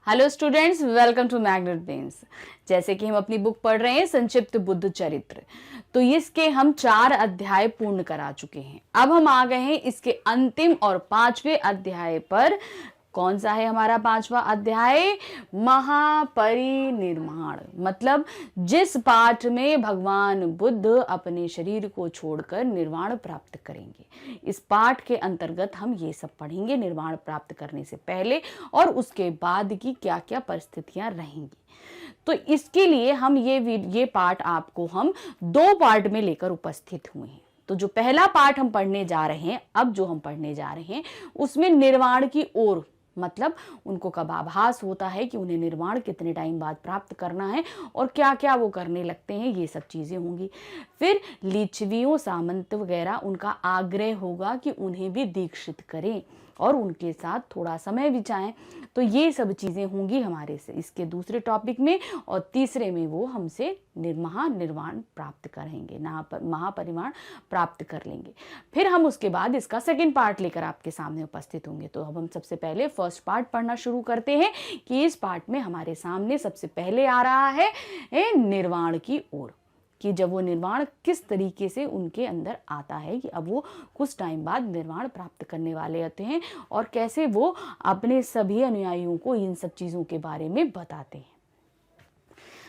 Hello students, welcome to Magnet Brains. जैसे कि हम अपनी बुक पढ़ रहे हैं संक्षिप्त बुद्ध चरित्र, तो इसके हम 4 अध्याय पूर्ण करा चुके हैं। अब हम आ गए हैं इसके अंतिम और 5वें अध्याय पर। कौन सा है हमारा 5वां अध्याय? महापरिनिर्वाण। मतलब जिस पाठ में भगवान बुद्ध अपने शरीर को छोड़कर निर्वाण प्राप्त करेंगे। इस पाठ के अंतर्गत हम ये सब पढ़ेंगे, निर्वाण प्राप्त करने से पहले और उसके बाद की क्या क्या परिस्थितियां रहेंगी। तो इसके लिए हम ये पाठ आपको हम 2 पार्ट में लेकर उपस्थित हुए हैं। तो जो पहला पाठ हम पढ़ने जा रहे हैं, अब जो हम पढ़ने जा रहे हैं उसमें निर्वाण की ओर, मतलब उनको कब आभास होता है कि उन्हें निर्वाण कितने टाइम बाद प्राप्त करना है और क्या क्या वो करने लगते हैं, ये सब चीजें होंगी। फिर लिच्छवियों, सामंत वगैरह, उनका आग्रह होगा कि उन्हें भी दीक्षित करें और उनके साथ थोड़ा समय बिताएं। तो ये सब चीजें होंगी हमारे से इसके दूसरे टॉपिक में, और तीसरे में वो हमसे निर्वाण प्राप्त करेंगे, महापरिनिर्वाण प्राप्त कर लेंगे। फिर हम उसके बाद इसका सेकंड पार्ट लेकर आपके सामने उपस्थित होंगे। तो अब हम सबसे पहले फर्स्ट पार्ट पढ़ना शुरू करते हैं कि इस पार्ट में हमारे सामने सबसे पहले आ रहा है निर्वाण की ओर, कि जब वो निर्वाण किस तरीके से उनके अंदर आता है, कि अब वो कुछ टाइम बाद निर्वाण प्राप्त करने वाले होते हैं और कैसे वो अपने सभी अनुयायियों को इन सब चीजों के बारे में बताते हैं।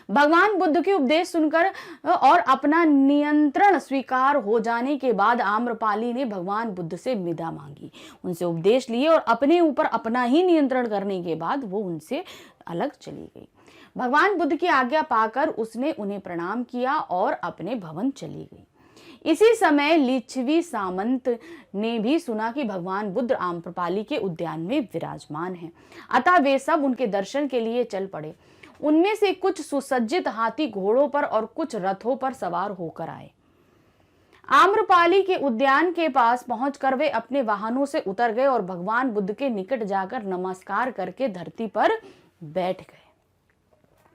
भगवान बुद्ध के उपदेश सुनकर और अपना नियंत्रण स्वीकार हो जाने के बाद आम्रपाली ने भगवान बुद्ध से विदा मांगी, उनसे उपदेश लिए और अपने ऊपर अपना ही नियंत्रण करने के बाद वो उनसे अलग चली गई। भगवान बुद्ध की आज्ञा पाकर उसने उन्हें प्रणाम किया और अपने भवन चली गई। इसी समय लिच्छवी सामंत ने भी सुना कि भगवान बुद्ध आम्रपाली के उद्यान में विराजमान हैं, अतः वे सब उनके दर्शन के लिए चल पड़े। उनमें से कुछ सुसज्जित हाथी घोड़ों पर और कुछ रथों पर सवार होकर आए। आम्रपाली के उद्यान के पास पहुंचकर वे अपने वाहनों से उतर गए और भगवान बुद्ध के निकट जाकर नमस्कार करके धरती पर बैठ गए।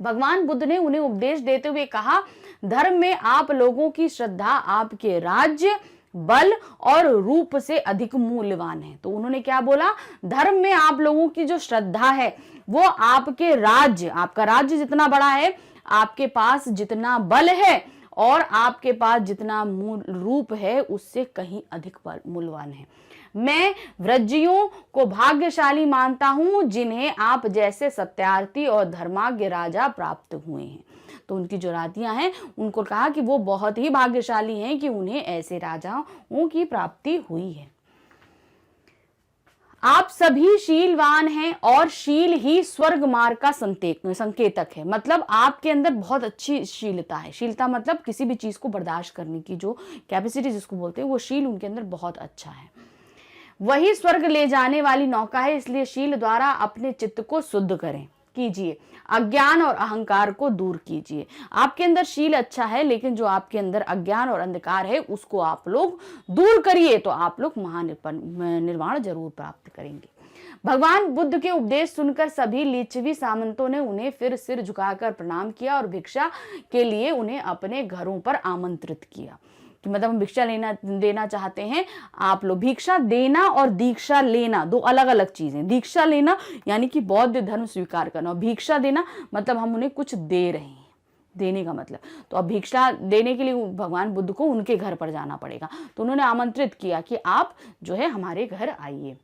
भगवान बुद्ध ने उन्हें उपदेश देते हुए कहा, धर्म में आप लोगों की श्रद्धा आपके राज्य, बल और रूप से अधिक मूल्यवान है। तो उन्होंने क्या बोला? धर्म में आप लोगों की जो श्रद्धा है वो आपके राज्य, आपका राज्य जितना बड़ा है, आपके पास जितना बल है और आपके पास जितना मूल रूप है उससे कहीं अधिक मूल्यवान है। मैं व्रजियों को भाग्यशाली मानता हूं जिन्हें आप जैसे सत्यार्थी और धर्माज्ञ राजा प्राप्त हुए हैं। तो उनकी जो रातियां हैं उनको कहा कि वो बहुत ही भाग्यशाली हैं कि उन्हें ऐसे राजाओं की प्राप्ति हुई है। आप सभी शीलवान हैं और शील ही स्वर्ग मार्ग का संकेतक है। मतलब आपके अंदर बहुत अच्छी शीलता है। शीलता मतलब किसी भी चीज को बर्दाश्त करने की जो कैपेसिटी जिसको बोलते हैं, वो शील उनके अंदर बहुत अच्छा है। वही स्वर्ग ले जाने वाली नौका है, इसलिए शील द्वारा अपने चित्त को शुद्ध कीजिए, अज्ञान और अहंकार को दूर कीजिए। आपके अंदर शील अच्छा है, लेकिन जो आपके अंदर अज्ञान और अंधकार है उसको आप लोग दूर करिए, तो आप लोग महानिर्वाण जरूर प्राप्त करेंगे। भगवान बुद्ध के उपदेश सुनकर सभी लिच्छवी सामंतों ने उन्हें फिर सिर झुकाकर प्रणाम किया और भिक्षा के लिए उन्हें अपने घरों पर आमंत्रित किया। कि मतलब हम भिक्षा देना चाहते हैं आप लोग। भिक्षा देना और दीक्षा लेना 2 अलग अलग चीजें। दीक्षा लेना यानी कि बौद्ध धर्म स्वीकार करना, और भिक्षा देना मतलब हम उन्हें कुछ दे रहे हैं, देने का मतलब। तो अब भिक्षा देने के लिए भगवान बुद्ध को उनके घर पर जाना पड़ेगा, तो उन्होंने आमंत्रित किया कि आप जो है हमारे घर आइए।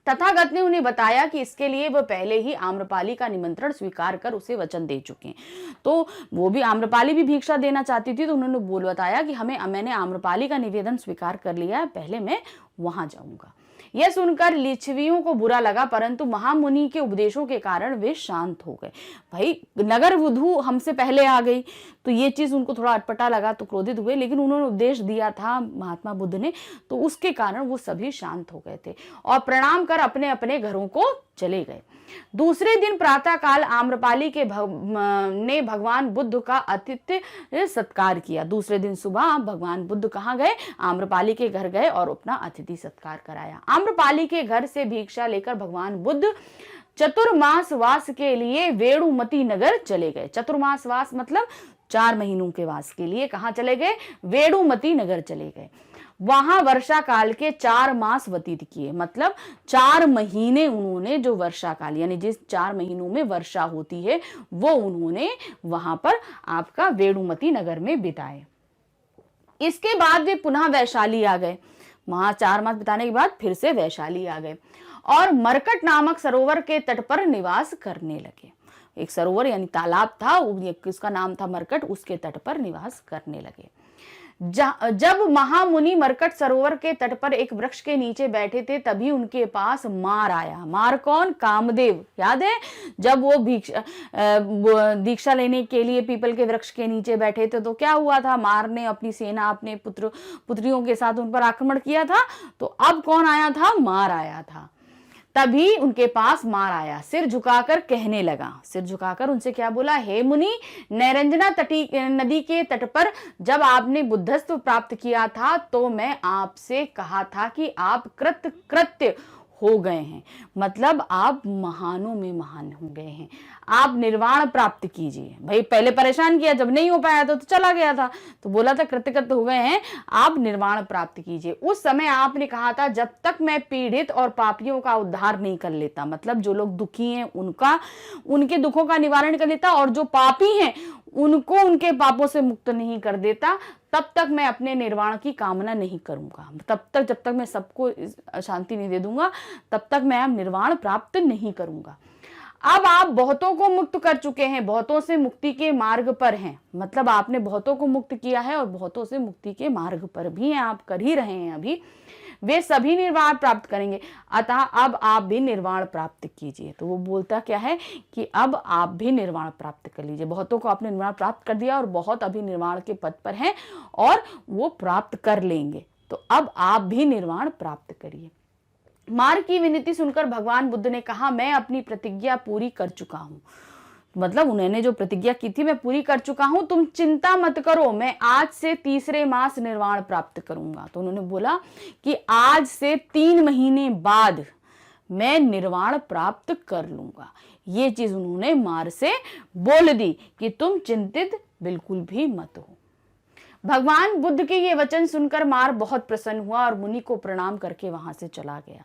तथागत ने उन्हें बताया कि इसके लिए वह पहले ही आम्रपाली का निमंत्रण स्वीकार कर उसे वचन दे चुके हैं। तो वो भी, आम्रपाली भी भिक्षा देना चाहती थी, तो उन्होंने बताया कि मैंने आम्रपाली का निवेदन स्वीकार कर लिया है, पहले मैं वहां जाऊंगा। यह सुनकर लिच्छवियों को बुरा लगा, परंतु महामुनि के उपदेशों के कारण वे शांत हो गए। भाई नगर वधू हमसे पहले आ गई, तो ये चीज उनको थोड़ा अटपटा लगा, तो क्रोधित हुए, लेकिन उन्होंने उपदेश दिया था महात्मा बुद्ध ने, तो उसके कारण वो सभी शांत हो गए थे और प्रणाम कर अपने अपने घरों को चले गए। दूसरे दिन प्रातः काल आम्रपाली ने भगवान बुद्ध का आतिथ्य सत्कार किया। दूसरे दिन सुबह भगवान बुद्ध कहाँ गए? आम्रपाली के घर गए और अपना अतिथि सत्कार कराया। आम्रपाली के घर से भिक्षा लेकर भगवान बुद्ध चतुर्मास वास के लिए वेणुमती नगर चले गए। चतुर्मास वास मतलब 4 महीनों के वास के लिए कहाँ चले गए? वेणुमती नगर चले गए। वहां वर्षा काल के 4 मास व्यतीत किए। मतलब 4 महीने उन्होंने जो वर्षा काल यानी जिस 4 महीनों में वर्षा होती है वो उन्होंने वहां पर आपका वेणुमती नगर में बिताए। इसके बाद वे पुनः वैशाली आ गए। वहां 4 मास बिताने के बाद फिर से वैशाली आ गए और मरकट नामक सरोवर के तट पर निवास करने लगे। एक सरोवर यानी तालाब था, उसका नाम था मरकट, उसके तट पर निवास करने लगे। जब महामुनि मरकट सरोवर के तट पर एक वृक्ष के नीचे बैठे थे तभी उनके पास मार आया। मार कौन? कामदेव। याद है जब वो दीक्षा लेने के लिए पीपल के वृक्ष के नीचे बैठे थे तो क्या हुआ था? मार ने अपनी सेना अपने पुत्रियों के साथ उन पर आक्रमण किया था। तो अब कौन आया था? मार आया था। तभी उनके पास मार आया, सिर झुकाकर कहने लगा। सिर झुकाकर उनसे क्या बोला? हे मुनि, नैरंजना नदी के तट पर जब आपने बुद्धत्व प्राप्त किया था तो मैं आपसे कहा था कि आप कृत्य हो गए हैं। मतलब आप महानों में महान हो गए हैं। आप निर्वाण प्राप्त कीजिए। भाई पहले परेशान किया, जब नहीं हो पाया तो चला गया था, तो बोला था कृतकृत हो गए हैं, आप निर्वाण प्राप्त कीजिए। उस समय आपने कहा था जब तक मैं पीड़ित और पापियों का उद्धार नहीं कर लेता, मतलब जो लोग दुखी हैं उनके दुखों का निवारण कर लेता और जो पापी हैं उनको उनके पापों से मुक्त नहीं कर देता, तब तक मैं अपने निर्वाण की कामना नहीं करूंगा। तब तक जब तक मैं सबको शांति नहीं दे दूंगा तब तक मैं निर्वाण प्राप्त नहीं करूंगा। अब आप बहुतों को मुक्त कर चुके हैं, बहुतों से मुक्ति के मार्ग पर हैं। मतलब आपने बहुतों को मुक्त किया है और बहुतों से मुक्ति के मार्ग पर भी हैं, आप कर ही रहे हैं अभी। वे सभी निर्वाण प्राप्त करेंगे, अतः अब आप भी निर्वाण प्राप्त कीजिए। तो वो बोलता क्या है कि अब आप भी निर्वाण प्राप्त कर लीजिए। बहुतों को आपने निर्वाण प्राप्त कर दिया और बहुत अभी निर्वाण के पद पर हैं और वो प्राप्त कर लेंगे, तो अब आप भी निर्वाण प्राप्त करिए। मार की विनती सुनकर भगवान बुद्ध ने कहा, मैं अपनी प्रतिज्ञा पूरी कर चुका हूं। मतलब उन्होंने जो प्रतिज्ञा की थी मैं पूरी कर चुका हूं, तुम चिंता मत करो, मैं आज से 3रे मास निर्वाण प्राप्त करूंगा। तो उन्होंने बोला कि आज से 3 महीने बाद मैं निर्वाण प्राप्त कर लूंगा। ये चीज उन्होंने मार से बोल दी कि तुम चिंतित बिल्कुल भी मत हो। भगवान बुद्ध के ये वचन सुनकर मार बहुत प्रसन्न हुआ और मुनि को प्रणाम करके वहां से चला गया।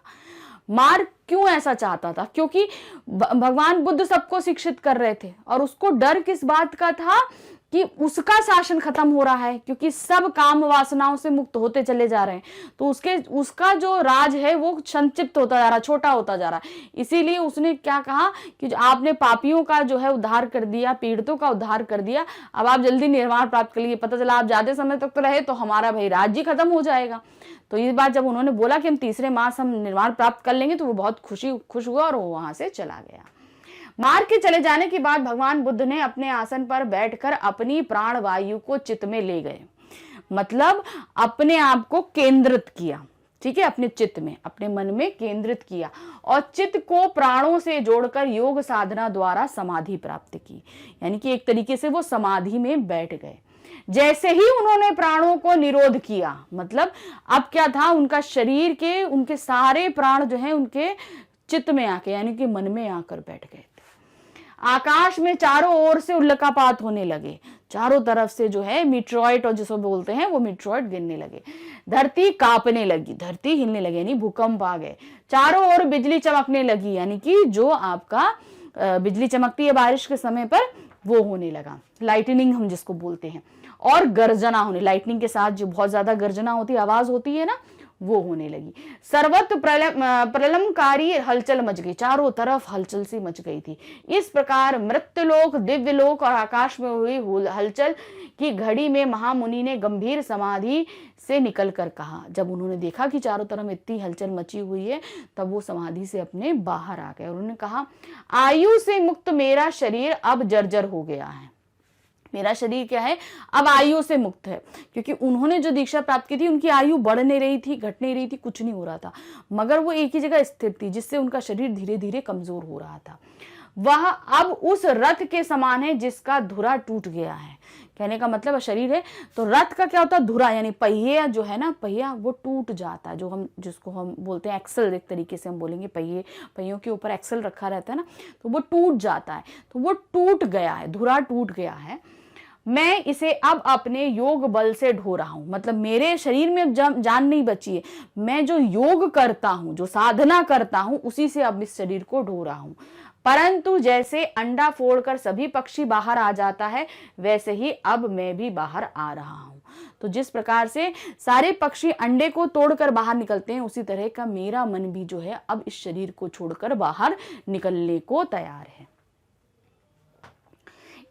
मार क्यों ऐसा चाहता था? क्योंकि भगवान बुद्ध सबको शिक्षित कर रहे थे और उसको डर किस बात का था कि उसका शासन खत्म हो रहा है, क्योंकि सब काम वासनाओं से मुक्त होते चले जा रहे हैं, तो उसका जो राज है वो संक्षिप्त होता जा रहा है, छोटा होता जा रहा है। इसीलिए उसने क्या कहा कि आपने पापियों का जो है उद्धार कर दिया, पीड़ितों का उद्धार कर दिया, अब आप जल्दी निर्वाण प्राप्त कर लीजिए। पता चला आप ज्यादा समय तक तो रहे तो हमारा भाई राज्य खत्म हो जाएगा। तो इस बात जब उन्होंने बोला कि हम 3रे मास हम निर्वाण प्राप्त कर लेंगे तो वो बहुत खुश हुआ और वो वहां से चला गया। मार के चले जाने के बाद भगवान बुद्ध ने अपने आसन पर बैठकर अपनी प्राण वायु को चित्त में ले गए। मतलब अपने आप को केंद्रित किया, ठीक है, अपने चित्त में, अपने मन में केंद्रित किया और चित्त को प्राणों से जोड़कर योग साधना द्वारा समाधि प्राप्त की। यानी कि एक तरीके से वो समाधि में बैठ गए। जैसे ही उन्होंने प्राणों को निरोध किया, मतलब अब क्या था, उनका शरीर के उनके सारे प्राण जो है उनके चित्त में आके यानी कि मन में आकर बैठ गए। आकाश में चारों ओर से उल्कापात होने लगे, चारों तरफ से जो है मीट्रॉइड और जिसको बोलते हैं वो मीट्रॉइड गिरने लगे। धरती कांपने लगी, धरती हिलने लगी, यानी भूकंप आ गए। चारों ओर बिजली चमकने लगी, यानी कि जो आपका बिजली चमकती है बारिश के समय पर वो होने लगा, लाइटनिंग हम जिसको बोलते हैं। और गर्जना होने, लाइटनिंग के साथ जो बहुत ज्यादा गर्जना होती है, आवाज होती है ना, वो होने लगी। सर्वत्र प्रलंबकारी हलचल मच गई, चारों तरफ हलचल सी मच गई थी। इस प्रकार मृत्युलोक, दिव्यलोक और आकाश में हुई हलचल की घड़ी में महामुनि ने गंभीर समाधि से निकलकर कहा। जब उन्होंने देखा कि चारों तरफ इतनी हलचल मची हुई है तब वो समाधि से अपने बाहर आ गए। उन्होंने कहा, आयु से मुक्त मेरा शरीर अब जर्जर हो गया है। मेरा शरीर क्या है, अब आयु से मुक्त है। क्योंकि उन्होंने जो दीक्षा प्राप्त की थी उनकी आयु बढ़ नहीं रही थी, घट नहीं रही थी, कुछ नहीं हो रहा था, मगर वो एक ही जगह स्थिर थी, जिससे उनका शरीर धीरे धीरे कमजोर हो रहा था। वह अब उस रथ के समान है जिसका धुरा टूट गया है। कहने का मतलब शरीर है तो रथ का क्या होता है, धुरा, यानी पहिया जो है ना, पहिया वो टूट जाता है, जिसको हम बोलते हैं एक्सल, एक तरीके से हम बोलेंगे पहियों के ऊपर एक्सल रखा रहता है ना, तो वो टूट जाता है, तो वो टूट गया है, धुरा टूट गया है। मैं इसे अब अपने योग बल से ढो रहा हूं। मतलब मेरे शरीर में अब जान नहीं बची है, मैं जो योग करता हूं, जो साधना करता हूं, उसी से अब इस शरीर को ढो रहा हूं। परंतु जैसे अंडा फोड़कर सभी पक्षी बाहर आ जाता है, वैसे ही अब मैं भी बाहर आ रहा हूं। तो जिस प्रकार से सारे पक्षी अंडे को तोड़कर बाहर निकलते हैं, उसी तरह का मेरा मन भी जो है अब इस शरीर को छोड़कर बाहर निकलने को तैयार है।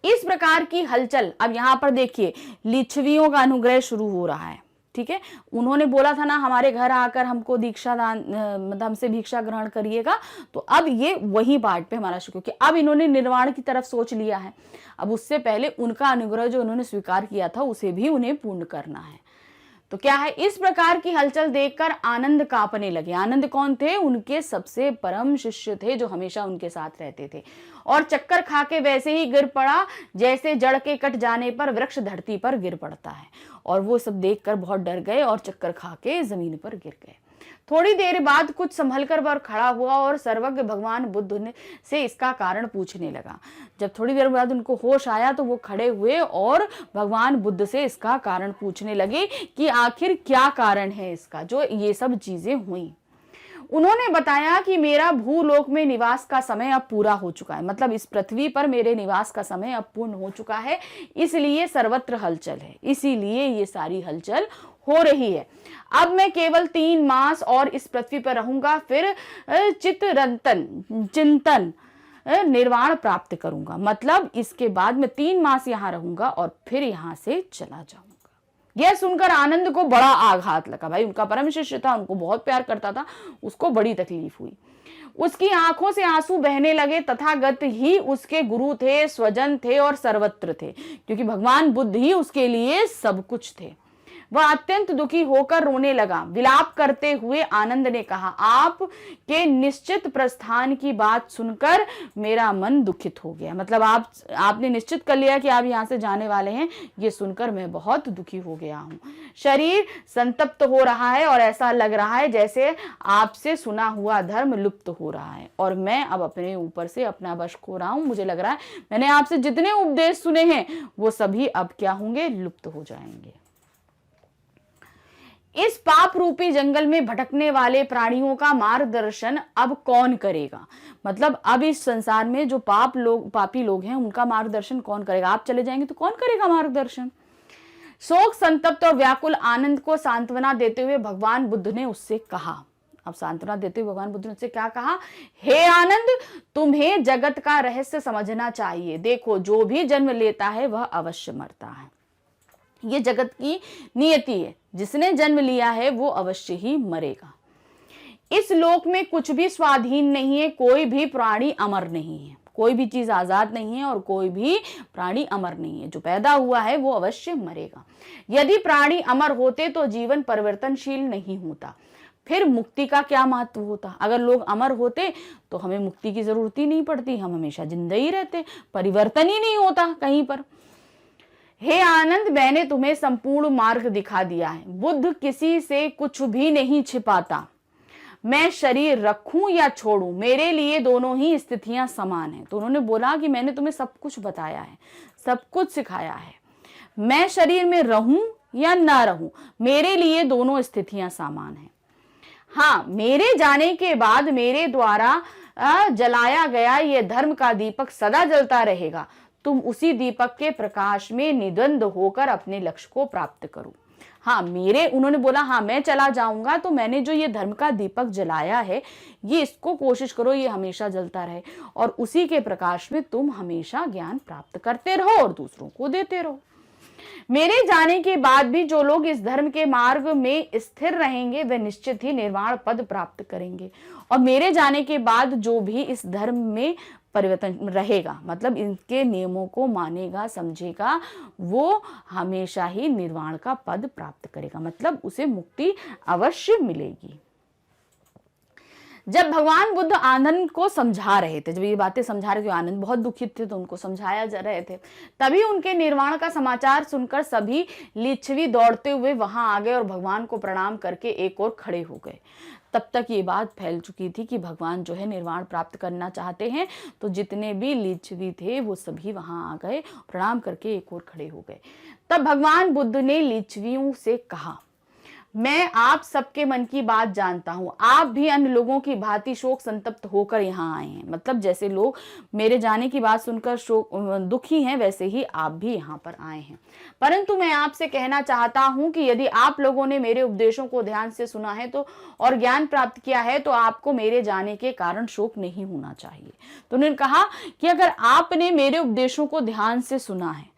इस प्रकार की हलचल, अब यहां पर देखिए लिच्छवियों का अनुग्रह शुरू हो रहा है। ठीक है, उन्होंने बोला था ना हमारे घर आकर हमको दीक्षा दान मतलब हमसे भिक्षा ग्रहण करिएगा, तो अब ये वही पार्ट पे हमारा शुरू, क्योंकि अब इन्होंने निर्वाण की तरफ सोच लिया है। अब उससे पहले उनका अनुग्रह जो उन्होंने स्वीकार किया था उसे भी उन्हें पूर्ण करना है। तो क्या है, इस प्रकार की हलचल देखकर आनंद कांपने लगे। आनंद कौन थे? उनके सबसे परम शिष्य थे, जो हमेशा उनके साथ रहते थे। और चक्कर खा के वैसे ही गिर पड़ा जैसे जड़ के कट जाने पर वृक्ष धरती पर गिर पड़ता है। और वो सब देखकर बहुत डर गए और चक्कर खा के जमीन पर गिर गए। थोड़ी देर बाद कुछ संभलकर वह खड़ा हुआ और सर्वज्ञ भगवान बुद्ध से इसका कारण पूछने लगा। जब थोड़ी देर बाद उनको होश आया तो वो खड़े हुए और भगवान बुद्ध से इसका कारण पूछने लगे कि आखिर क्या कारण है इसका, जो ये सब चीजें हुई। उन्होंने बताया कि मेरा भूलोक में निवास का समय अब पूरा हो चुका है। मतलब इस पृथ्वी पर मेरे निवास का समय अब पूर्ण हो चुका है, इसलिए सर्वत्र हलचल है, इसीलिए ये सारी हलचल हो रही है। अब मैं केवल 3 मास और इस पृथ्वी पर रहूंगा, फिर चिंतन निर्वाण प्राप्त करूंगा। मतलब इसके बाद मैं 3 मास यहां रहूंगा और फिर यहां से चला जाऊंगा। यह सुनकर आनंद को बड़ा आघात लगा। भाई उनका परम शिष्य था, उनको बहुत प्यार करता था, उसको बड़ी तकलीफ हुई। उसकी आंखों से आंसू बहने लगे। तथागत ही उसके गुरु थे, स्वजन थे और सर्वत्र थे, क्योंकि भगवान बुद्ध ही उसके लिए सब कुछ थे। वह अत्यंत दुखी होकर रोने लगा। विलाप करते हुए आनंद ने कहा, आप के निश्चित प्रस्थान की बात सुनकर मेरा मन दुखित हो गया। मतलब आपने निश्चित कर लिया कि आप यहाँ से जाने वाले हैं, ये सुनकर मैं बहुत दुखी हो गया हूँ। शरीर संतप्त हो रहा है और ऐसा लग रहा है जैसे आपसे सुना हुआ धर्म लुप्त हो रहा है और मैं अब अपने ऊपर से अपना वश खो रहा हूँ। मुझे लग रहा है मैंने आपसे जितने उपदेश सुने हैं वो सभी अब क्या होंगे, लुप्त हो जाएंगे। इस पाप रूपी जंगल में भटकने वाले प्राणियों का मार्गदर्शन अब कौन करेगा? मतलब अब इस संसार में जो पापी लोग हैं उनका मार्गदर्शन कौन करेगा? आप चले जाएंगे तो कौन करेगा मार्गदर्शन? शोक संतप्त और व्याकुल आनंद को सांत्वना देते हुए भगवान बुद्ध ने उससे कहा। अब सांत्वना देते हुए भगवान बुद्ध ने उससे क्या कहा? हे आनंद, तुम्हें जगत का रहस्य समझना चाहिए। देखो, जो भी जन्म लेता है वह अवश्य मरता है। ये जगत की नियति है, जिसने जन्म लिया है वो अवश्य ही मरेगा। इस लोक में कुछ भी स्वाधीन नहीं है, कोई भी प्राणी अमर नहीं है, कोई भी चीज आजाद नहीं है और कोई भी प्राणी अमर नहीं है। जो पैदा हुआ है वो अवश्य मरेगा। यदि प्राणी अमर होते तो जीवन परिवर्तनशील नहीं होता, फिर मुक्ति का क्या महत्व होता? अगर लोग अमर होते तो हमें मुक्ति की जरूरत ही नहीं पड़ती, हम हमेशा जिंदा ही रहते, परिवर्तन ही नहीं होता कहीं पर। हे आनंद, मैंने तुम्हें संपूर्ण मार्ग दिखा दिया है। बुद्ध किसी से कुछ भी नहीं छिपाता। मैं शरीर रखूं या छोड़ूं, मेरे लिए दोनों ही स्थितियां समान हैं। तो उन्होंने बोला कि मैंने तुम्हें सब कुछ बताया है, सब कुछ सिखाया है। मैं शरीर में रहूं या ना रहूं, मेरे लिए दोनों स्थितियां समान हैं। हाँ, मेरे जाने के बाद मेरे द्वारा जलाया गया यह धर्म का दीपक सदा जलता रहेगा। तुम उसी दीपक के प्रकाश में निद्वंद होकर अपने लक्ष्य को प्राप्त करो। हाँ, उन्होंने बोला हाँ मैं चला जाऊंगा, तो मैंने जो ये धर्म का दीपक जलाया है ये इसको कोशिश करो ये हमेशा जलता रहे और उसी के प्रकाश में तुम हमेशा ज्ञान प्राप्त करते रहो और दूसरों को देते रहो। मेरे जाने के बाद भी जो लोग इस धर्म के मार्ग में स्थिर रहेंगे वे निश्चित ही निर्वाण पद प्राप्त करेंगे। और मेरे जाने के बाद जो भी इस धर्म में परिवर्तन रहेगा, मतलब इनके नियमों को मानेगा, समझेगा, वो हमेशा ही निर्वाण का पद प्राप्त करेगा, मतलब उसे मुक्ति अवश्य मिलेगी। जब भगवान बुद्ध आनंद को समझा रहे थे, जब ये बातें समझा रहे थे, आनंद बहुत दुखित थे तो उनको समझाया जा रहे थे, तभी उनके निर्वाण का समाचार सुनकर सभी लिच्छवी दौड़ते हुए वहां आ गए और भगवान को प्रणाम करके एक और खड़े हो गए। तब तक ये बात फैल चुकी थी कि भगवान जो है निर्वाण प्राप्त करना चाहते हैं। तो जितने भी लिच्छवी थे वो सभी वहां आ गए, प्रणाम करके एक ओर खड़े हो गए। तब भगवान बुद्ध ने लिच्छवियों से कहा, मैं आप सबके मन की बात जानता हूं, आप भी अन्य लोगों की भांति शोक संतप्त होकर यहाँ आए हैं। मतलब जैसे लोग मेरे जाने की बात सुनकर शोक दुखी हैं, वैसे ही आप भी यहाँ पर आए हैं। परंतु मैं आपसे कहना चाहता हूं कि यदि आप लोगों ने मेरे उपदेशों को ध्यान से सुना है तो और ज्ञान प्राप्त किया है तो आपको मेरे जाने के कारण शोक नहीं होना चाहिए। तो उन्होंने कहा कि अगर आपने मेरे उपदेशों को ध्यान से सुना है,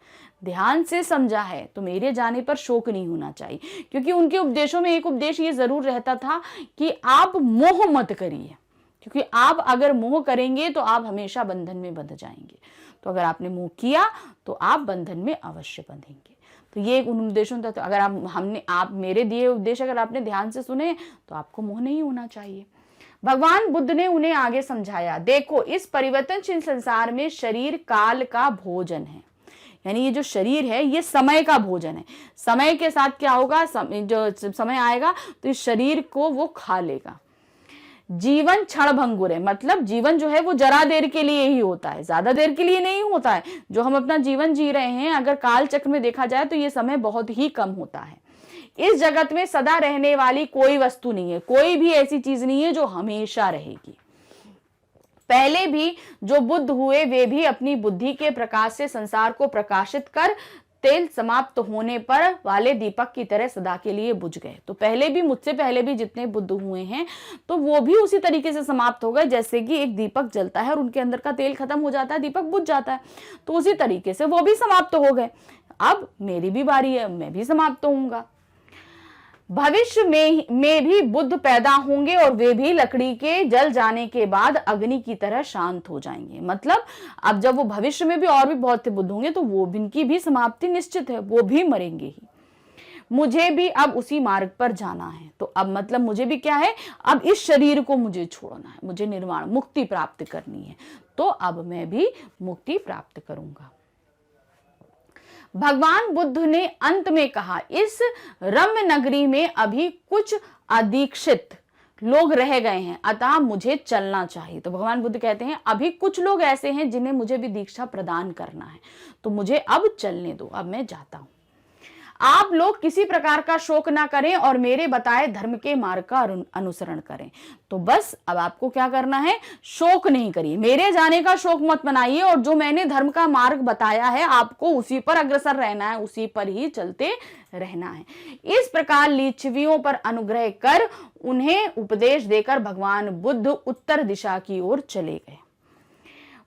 ध्यान से समझा है, तो मेरे जाने पर शोक नहीं होना चाहिए। क्योंकि उनके उपदेशों में एक उपदेश ये जरूर रहता था कि आप मोह मत करिए, क्योंकि आप अगर मोह करेंगे तो आप हमेशा बंधन में बंध जाएंगे। तो अगर आपने मोह किया तो आप बंधन में अवश्य बंधेंगे। तो ये एक उन उपदेशों था। तो अगर आप मेरे दिए उपदेश अगर आपने ध्यान से सुने तो आपको मोह नहीं होना चाहिए। भगवान बुद्ध ने उन्हें आगे समझाया, देखो इस परिवर्तनशील संसार में शरीर काल का भोजन है। यानी ये जो शरीर है ये समय का भोजन है। समय के साथ क्या होगा, जो समय आएगा तो इस शरीर को वो खा लेगा। जीवन क्षण भंगुर है, मतलब जीवन जो है वो जरा देर के लिए ही होता है, ज्यादा देर के लिए नहीं होता है। जो हम अपना जीवन जी रहे हैं, अगर काल चक्र में देखा जाए तो ये समय बहुत ही कम होता है। इस जगत में सदा रहने वाली कोई वस्तु नहीं है, कोई भी ऐसी चीज नहीं है जो हमेशा रहेगी। पहले भी जो बुद्ध हुए वे भी अपनी बुद्धि के प्रकाश से संसार को प्रकाशित कर तेल समाप्त होने पर वाले दीपक की तरह सदा के लिए बुझ गए। तो पहले भी, मुझसे पहले भी जितने बुद्ध हुए हैं तो वो भी उसी तरीके से समाप्त हो गए, जैसे कि एक दीपक जलता है और उनके अंदर का तेल खत्म हो जाता है, दीपक बुझ जाता है, तो उसी तरीके से वो भी समाप्त हो गए। अब मेरी भी बारी है, मैं भी समाप्त होऊंगा। भविष्य में भी बुद्ध पैदा होंगे और वे भी लकड़ी के जल जाने के बाद अग्नि की तरह शांत हो जाएंगे। मतलब अब जब वो भविष्य में भी और भी बहुत से बुद्ध होंगे तो वो इनकी भी समाप्ति निश्चित है, वो भी मरेंगे ही। मुझे भी अब उसी मार्ग पर जाना है। तो अब मतलब मुझे भी क्या है, अब इस शरीर को मुझे छोड़ना है, मुझे निर्वाण मुक्ति प्राप्त करनी है। तो अब मैं भी मुक्ति प्राप्त करूंगा। भगवान बुद्ध ने अंत में कहा, इस रम्य नगरी में अभी कुछ अदीक्षित लोग रह गए हैं, अतः मुझे चलना चाहिए। तो भगवान बुद्ध कहते हैं अभी कुछ लोग ऐसे हैं जिन्हें मुझे भी दीक्षा प्रदान करना है, तो मुझे अब चलने दो, अब मैं जाता हूं। आप लोग किसी प्रकार का शोक ना करें और मेरे बताए धर्म के मार्ग का अनुसरण करें। तो बस अब आपको क्या करना है, शोक नहीं करिए, मेरे जाने का शोक मत बनाइए, और जो मैंने धर्म का मार्ग बताया है आपको उसी पर अग्रसर रहना है, उसी पर ही चलते रहना है। इस प्रकार लिच्छवियों पर अनुग्रह कर उन्हें उपदेश देकर भगवान बुद्ध उत्तर दिशा की ओर चले गए।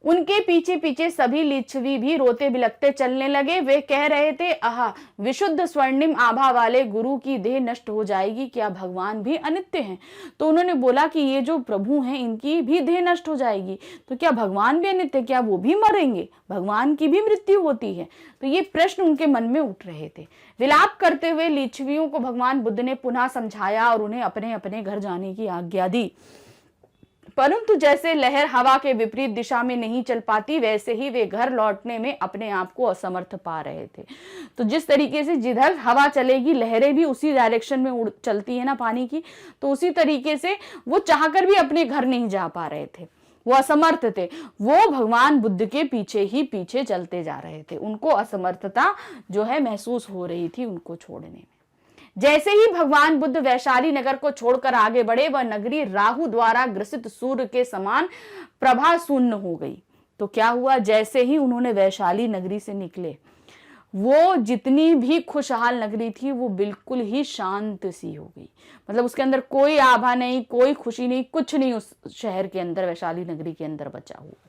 उनके पीछे पीछे सभी लिच्छवी भी रोते बिलखते चलने लगे। वे कह रहे थे, आहा, विशुद्ध स्वर्णिम आभा वाले गुरु की देह नष्ट हो जाएगी, क्या भगवान भी अनित्य हैं? तो उन्होंने बोला कि ये जो प्रभु हैं इनकी भी देह नष्ट हो जाएगी, तो क्या भगवान भी अनित्य, क्या वो भी मरेंगे? भगवान की भी मृत्यु होती है? तो ये प्रश्न उनके मन में उठ रहे थे। विलाप करते हुए लिच्छवियों को भगवान बुद्ध ने पुनः समझाया और उन्हें अपने अपने घर जाने की आज्ञा दी। परंतु जैसे लहर हवा के विपरीत दिशा में नहीं चल पाती, वैसे ही वे घर लौटने में अपने आप को असमर्थ पा रहे थे। तो जिस तरीके से जिधर हवा चलेगी लहरें भी उसी डायरेक्शन में चलती है ना पानी की, तो उसी तरीके से वो चाहकर भी अपने घर नहीं जा पा रहे थे, वो असमर्थ थे। वो भगवान बुद्ध के पीछे ही पीछे चलते जा रहे थे, उनको असमर्थता जो है महसूस हो रही थी उनको छोड़ने में। जैसे ही भगवान बुद्ध वैशाली नगर को छोड़कर आगे बढ़े, वह नगरी राहु द्वारा ग्रसित सूर्य के समान प्रभा शून्य हो गई। तो क्या हुआ, जैसे ही उन्होंने वैशाली नगरी से निकले, वो जितनी भी खुशहाल नगरी थी वो बिल्कुल ही शांत सी हो गई। मतलब उसके अंदर कोई आभा नहीं, कोई खुशी नहीं, कुछ नहीं उस शहर के अंदर, वैशाली नगरी के अंदर बचा हुआ।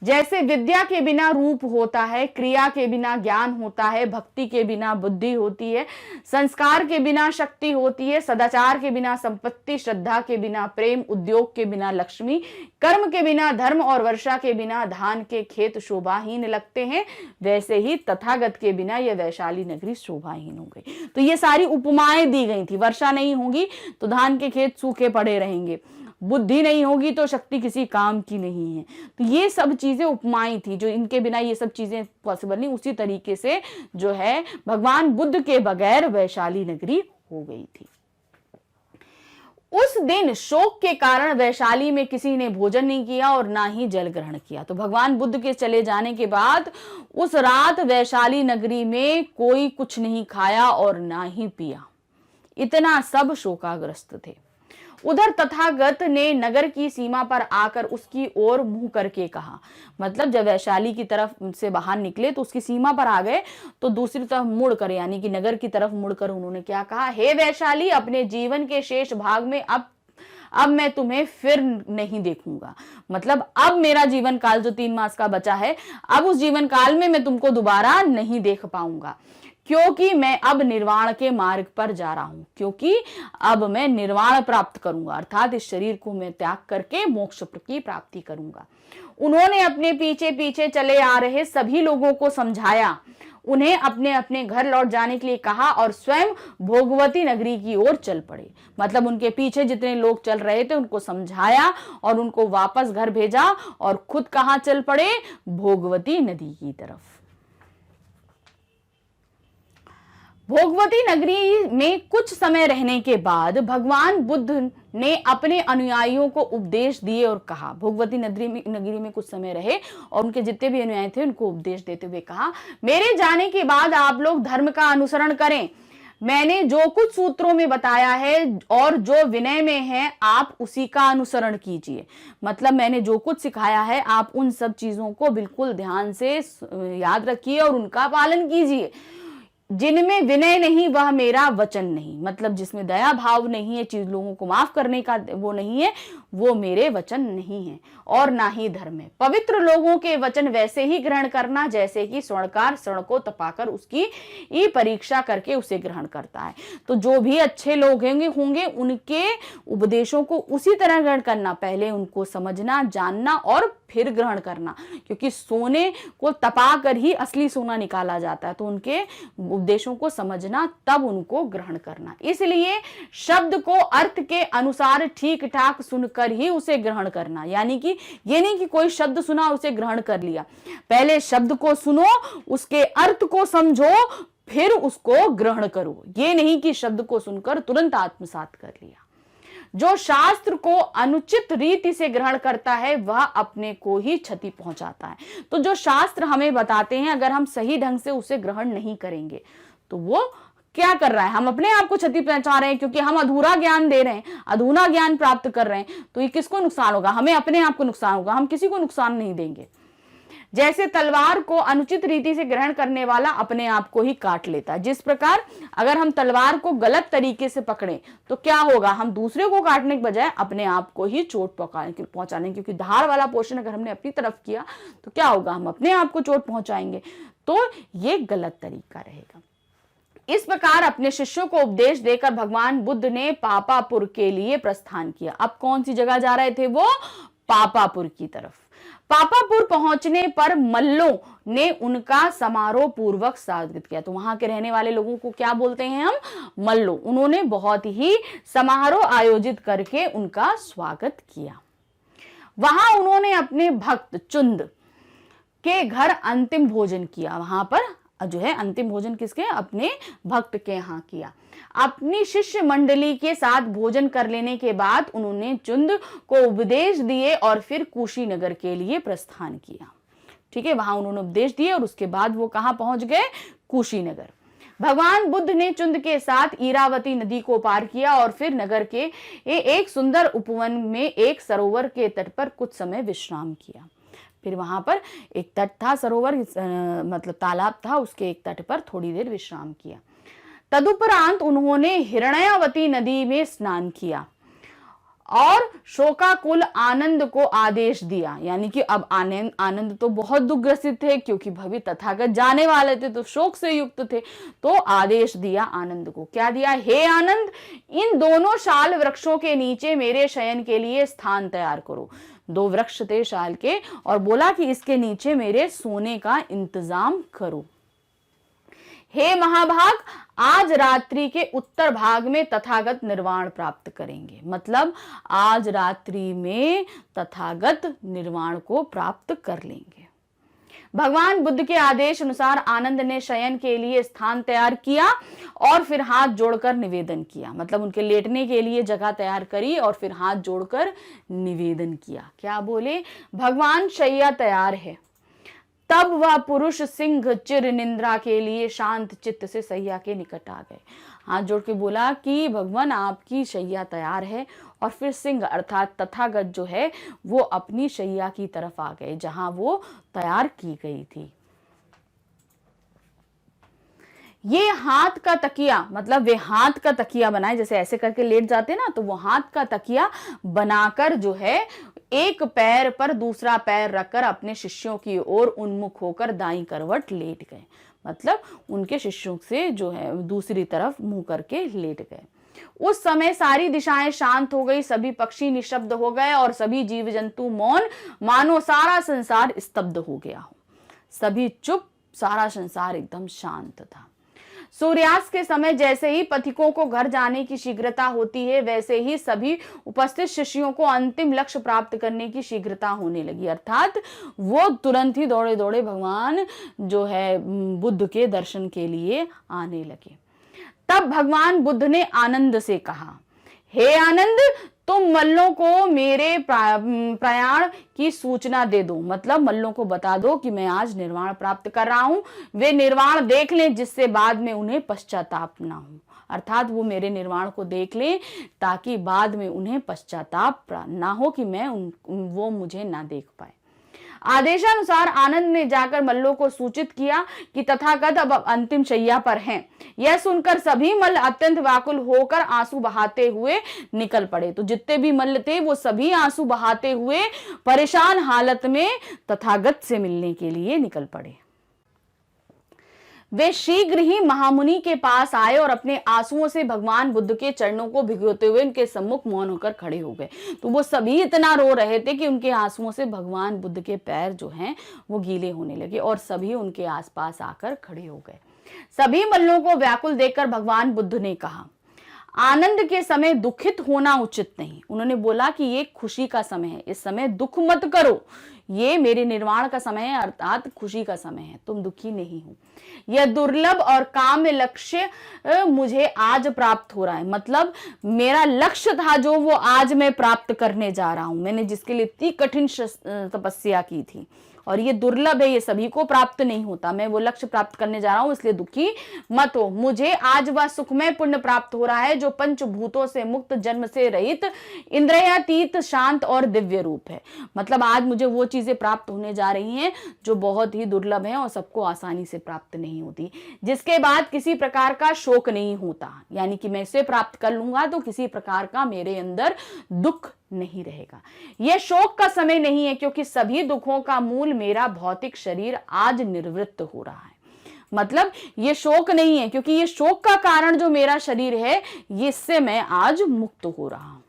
जैसे विद्या के बिना रूप होता है, क्रिया के बिना ज्ञान होता है, भक्ति के बिना बुद्धि होती है, संस्कार के बिना शक्ति होती है, सदाचार के बिना संपत्ति, श्रद्धा के बिना प्रेम, उद्योग के बिना लक्ष्मी, कर्म के बिना धर्म और वर्षा के बिना धान के खेत शोभाहीन लगते हैं, वैसे ही तथागत के बिना यह वैशाली नगरी शोभाहीन हो गई। तो ये सारी उपमाएं दी गई थी। वर्षा नहीं होगी तो धान के खेत सूखे पड़े रहेंगे, बुद्धि नहीं होगी तो शक्ति किसी काम की नहीं है। तो ये सब चीजें उपमाएं थी, जो इनके बिना ये सब चीजें पॉसिबल नहीं। उसी तरीके से जो है भगवान बुद्ध के बगैर वैशाली नगरी हो गई थी। उस दिन शोक के कारण वैशाली में किसी ने भोजन नहीं किया और ना ही जल ग्रहण किया। तो भगवान बुद्ध के चले जाने के बाद उस रात वैशाली नगरी में कोई कुछ नहीं खाया और ना ही पिया। इतना सब शोकाग्रस्त थे। उधर तथागत ने नगर की सीमा पर आकर उसकी ओर मुंह करके कहा, मतलब जब वैशाली की तरफ से बाहर निकले तो उसकी सीमा पर आ गए तो दूसरी तरफ मुड़कर, यानी कि नगर की तरफ मुड़कर उन्होंने क्या कहा, हे वैशाली, अपने जीवन के शेष भाग में अब मैं तुम्हें फिर नहीं देखूंगा। मतलब अब मेरा जीवन काल जो 3 मास का बचा है, अब उस जीवन काल में मैं तुमको दोबारा नहीं देख पाऊंगा, क्योंकि मैं अब निर्वाण के मार्ग पर जा रहा हूं, क्योंकि अब मैं निर्वाण प्राप्त करूंगा, अर्थात इस शरीर को मैं त्याग करके मोक्ष की प्राप्ति करूंगा। उन्होंने अपने पीछे पीछे चले आ रहे सभी लोगों को समझाया, उन्हें अपने अपने घर लौट जाने के लिए कहा और स्वयं भोगवती नगरी की ओर चल पड़े। मतलब उनके पीछे जितने लोग चल रहे थे उनको समझाया और उनको वापस घर भेजा और खुद कहां चल पड़े, भोगवती नदी की तरफ। भोगवती नगरी में कुछ समय रहने के बाद भगवान बुद्ध ने अपने अनुयायियों को उपदेश दिए और कहा, भोगवती नगरी में कुछ समय रहे और उनके जितने भी अनुयायी थे उनको उपदेश देते हुए कहा, मेरे जाने के बाद आप लोग धर्म का अनुसरण करें। मैंने जो कुछ सूत्रों में बताया है और जो विनय में है आप उसी का अनुसरण कीजिए। मतलब मैंने जो कुछ सिखाया है आप उन सब चीजों को बिल्कुल ध्यान से याद रखिए और उनका पालन कीजिए। जिनमें विनय नहीं वह मेरा वचन नहीं, मतलब जिसमें दया भाव नहीं है, चीज लोगों को माफ करने का वो नहीं है, वो मेरे वचन नहीं है और ना ही धर्म है। पवित्र लोगों के वचन वैसे ही ग्रहण करना जैसे कि स्वर्णकार स्वर्ण को तपाकर उसकी परीक्षा करके उसे ग्रहण करता है। तो जो भी अच्छे लोग होंगे उनके उपदेशों को उसी तरह ग्रहण करना, पहले उनको समझना, जानना और फिर ग्रहण करना, क्योंकि सोने को तपा कर ही असली सोना निकाला जाता है। तो उनके उपदेशों को समझना तब उनको ग्रहण करना। इसलिए शब्द को अर्थ के अनुसार ठीक ठाक सुनकर ही उसे ग्रहण करना, यानी कि ये नहीं कि कोई शब्द सुना उसे ग्रहण कर लिया, पहले शब्द को सुनो, उसके अर्थ को समझो, फिर उसको ग्रहण करो। ये नहीं कि शब्द को सुनकर तुरंत आत्मसात कर लिया। जो शास्त्र को अनुचित रीति से ग्रहण करता है वह अपने को ही क्षति पहुंचाता है। तो जो शास्त्र हमें बताते हैं अगर हम सही ढंग से उसे ग्रहण नहीं करेंगे तो वो क्या कर रहा है, हम अपने आप को क्षति पहुंचा रहे हैं, क्योंकि हम अधूरा ज्ञान दे रहे हैं, अधूरा ज्ञान प्राप्त कर रहे हैं। तो ये किसको नुकसान होगा, हमें अपने आप को नुकसान होगा, हम किसी को नुकसान नहीं देंगे। जैसे तलवार को अनुचित रीति से ग्रहण करने वाला अपने आप को ही काट लेता है, जिस प्रकार अगर हम तलवार को गलत तरीके से पकड़ें तो क्या होगा, हम दूसरे को काटने के बजाय अपने आप को ही चोट पहुंचाने, क्योंकि धार वाला पोषण अगर हमने अपनी तरफ किया तो क्या होगा, हम अपने आप को चोट पहुंचाएंगे। तो ये गलत तरीका रहेगा। इस प्रकार अपने शिष्यों को उपदेश देकर भगवान बुद्ध ने पापापुर के लिए प्रस्थान किया। अब कौन सी जगह जा रहे थे वो, पापापुर की तरफ। पापापुर पहुंचने पर मल्लों ने उनका समारोह पूर्वक स्वागत किया। तो वहां के रहने वाले लोगों को क्या बोलते हैं हम, मल्लो। उन्होंने बहुत ही समारोह आयोजित करके उनका स्वागत किया। वहां उन्होंने अपने भक्त चुंद के घर अंतिम भोजन किया। वहां पर जो है अंतिम भोजन किसके, अपने भक्त के यहाँ किया। अपनी शिष्य मंडली के साथ भोजन कर लेने के बाद उन्होंने चुंद को उपदेश दिए और फिर कुशीनगर के लिए प्रस्थान किया। ठीक है, वहां उन्होंने उपदेश दिए और उसके बाद वो कहां पहुंच गए, कुशीनगर। भगवान बुद्ध ने चुंद के साथ इरावती नदी को पार किया और फिर नगर के एक सुंदर उपवन में एक सरोवर के तट पर कुछ समय विश्राम किया। फिर वहां पर एक तट था, सरोवर मतलब तालाब था, उसके एक तट पर थोड़ी देर विश्राम किया। तदुपरांत उन्होंने हिरण्यावती नदी में स्नान किया और शोकाकुल आनंद को आदेश दिया, यानी कि अब आनंद तो बहुत दुखग्रसित थे क्योंकि भविष्य तथागत जाने वाले थे, तो शोक से युक्त थे। तो आदेश दिया आनंद को, क्या दिया, हे आनंद, इन दोनों शाल वृक्षों के नीचे मेरे शयन के लिए स्थान तैयार करो। 2 वृक्ष थे शाल के, और बोला कि इसके नीचे मेरे सोने का इंतजाम करो। हे महाभाग, आज रात्रि के उत्तर भाग में तथागत निर्वाण प्राप्त करेंगे। मतलब आज रात्रि में तथागत निर्वाण को प्राप्त कर लेंगे। भगवान बुद्ध के आदेश अनुसार आनंद ने शयन के लिए स्थान तैयार किया और फिर हाथ जोड़कर निवेदन किया। मतलब उनके लेटने के लिए जगह तैयार करी और फिर हाथ जोड़कर निवेदन किया। क्या बोले? भगवान शैया तैयार है। तब वह पुरुष सिंह चिर निंद्रा के लिए शांत चित्त से सैया के निकट आ गए। हाथ जोड़ के बोला कि भगवान आपकी शैया तैयार है, और फिर सिंह अर्थात तथागत जो है वो अपनी शैया की तरफ आ गए जहां वो तैयार की गई थी। ये हाथ का तकिया, मतलब वे हाथ का तकिया बनाए, जैसे ऐसे करके लेट जाते ना, तो वो हाथ का तकिया बनाकर जो है एक पैर पर दूसरा पैर रखकर अपने शिष्यों की ओर उन्मुख होकर दाईं करवट लेट गए। मतलब उनके शिष्यों से जो है दूसरी तरफ मुंह करके लेट गए। उस समय सारी दिशाएं शांत हो गई, सभी पक्षी निशब्द हो गए और सभी जीव जंतु मौन, मानो सारा संसार स्तब्ध हो गया हो। सभी चुप, सारा संसार एकदम शांत था। सूर्यास्त के समय जैसे ही पथिकों को घर जाने की शीघ्रता होती है, वैसे ही सभी उपस्थित शिष्यों को अंतिम लक्ष्य प्राप्त करने की शीघ्रता होने लगी। अर्थात वो तुरंत ही दौड़े दौड़े भगवान जो है बुद्ध के दर्शन के लिए आने लगे। तब भगवान बुद्ध ने आनंद से कहा, हे आनंद, तुम मल्लों को मेरे प्रयाण की सूचना दे दो। मतलब मल्लों को बता दो कि मैं आज निर्वाण प्राप्त कर रहा हूं। वे निर्वाण देख लें जिससे बाद में उन्हें पश्चाताप ना हो। अर्थात वो मेरे निर्वाण को देख लें ताकि बाद में उन्हें पश्चाताप ना हो कि वो मुझे ना देख पाए। आदेशानुसार आनंद ने जाकर मल्लों को सूचित किया कि तथागत अब अंतिम शैया पर हैं। यह सुनकर सभी मल्ल अत्यंत व्याकुल होकर आंसू बहाते हुए निकल पड़े। तो जितने भी मल्ल थे वो सभी आंसू बहाते हुए परेशान हालत में तथागत से मिलने के लिए निकल पड़े। वे शीघ्र ही महामुनि के पास आए और अपने आंसुओं से भगवान बुद्ध के चरणों को भिगोते हुए उनके सम्मुख मौन होकर खड़े हो गए। तो वो सभी इतना रो रहे थे कि उनके आंसुओं से भगवान बुद्ध के पैर जो हैं वो गीले होने लगे और सभी उनके आसपास आकर खड़े हो गए। सभी मल्लों को व्याकुल देखकर भगवान बुद्ध ने कहा, आनंद के समय दुखित होना उचित नहीं। उन्होंने बोला कि ये खुशी का समय है, इस समय दुख मत करो, ये मेरे निर्वाण का समय है, अर्थात खुशी का समय है, तुम दुखी नहीं हो। यह दुर्लभ और काम्य लक्ष्य मुझे आज प्राप्त हो रहा है। मतलब मेरा लक्ष्य था जो वो आज मैं प्राप्त करने जा रहा हूं। मैंने जिसके लिए इतनी कठिन तपस्या की थी और ये दुर्लभ है, ये सभी को प्राप्त नहीं होता। मैं वो लक्ष्य प्राप्त करने जा रहा हूं, इसलिए दुखी मत हो। मुझे आज वह सुखमय पुण्य प्राप्त हो रहा है जो पंचभूतों से मुक्त, जन्म से रहित, इंद्रियातीत, शांत और दिव्य रूप है। मतलब आज मुझे वो चीजें प्राप्त होने जा रही हैं जो बहुत ही दुर्लभ है और सबको आसानी से प्राप्त नहीं होती, जिसके बाद किसी प्रकार का शोक नहीं होता। यानी कि मैं इसे प्राप्त कर लूंगा तो किसी प्रकार का मेरे अंदर दुख नहीं रहेगा। यह शोक का समय नहीं है क्योंकि सभी दुखों का मूल मेरा भौतिक शरीर आज निवृत्त हो रहा है। मतलब ये शोक नहीं है क्योंकि ये शोक का कारण जो मेरा शरीर है, इससे मैं आज मुक्त हो रहा हूं।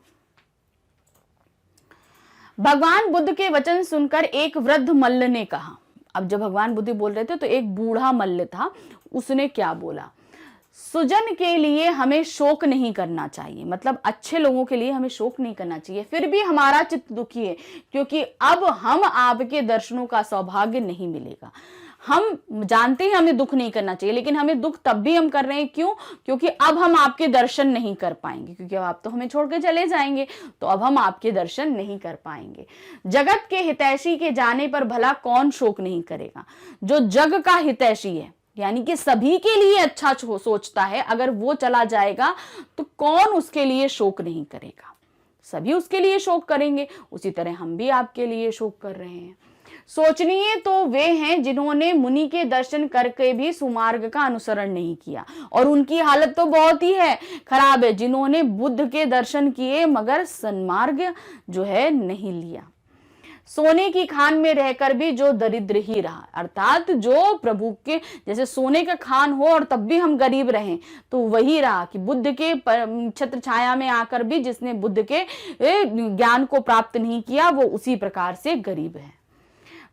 भगवान बुद्ध के वचन सुनकर एक वृद्ध मल्ल ने कहा, अब जब भगवान बुद्ध बोल रहे थे तो एक बूढ़ा मल्ल था, उसने क्या बोला, सुजन के लिए हमें शोक नहीं करना चाहिए। मतलब अच्छे लोगों के लिए हमें शोक नहीं करना चाहिए। फिर भी हमारा चित्त दुखी है क्योंकि अब हम आपके दर्शनों का सौभाग्य नहीं मिलेगा। हम जानते हैं हमें दुख नहीं करना चाहिए, लेकिन हमें दुख तब भी हम कर रहे हैं। क्यों? क्योंकि अब हम आपके दर्शन नहीं कर पाएंगे, क्योंकि अब आप तो हमें छोड़ के चले जाएंगे, तो अब हम आपके दर्शन नहीं कर पाएंगे। जगत के हितैषी के जाने पर भला कौन शोक नहीं करेगा? जो जग का हितैषी है, यानी कि सभी के लिए अच्छा सोचता है, अगर वो चला जाएगा तो कौन उसके लिए शोक नहीं करेगा? सभी उसके लिए शोक करेंगे। उसी तरह हम भी आपके लिए शोक कर रहे हैं। सोचनीय तो वे हैं जिन्होंने मुनि के दर्शन करके भी सुमार्ग का अनुसरण नहीं किया, और उनकी हालत तो बहुत ही है खराब है, जिन्होंने बुद्ध के दर्शन किए मगर सन्मार्ग जो है नहीं लिया। सोने की खान में रहकर भी जो दरिद्र ही रहा, अर्थात जो प्रभु के जैसे सोने का खान हो और तब भी हम गरीब रहें, तो वही रहा कि बुद्ध के छत्र छाया में आकर भी जिसने बुद्ध के ज्ञान को प्राप्त नहीं किया, वो उसी प्रकार से गरीब है।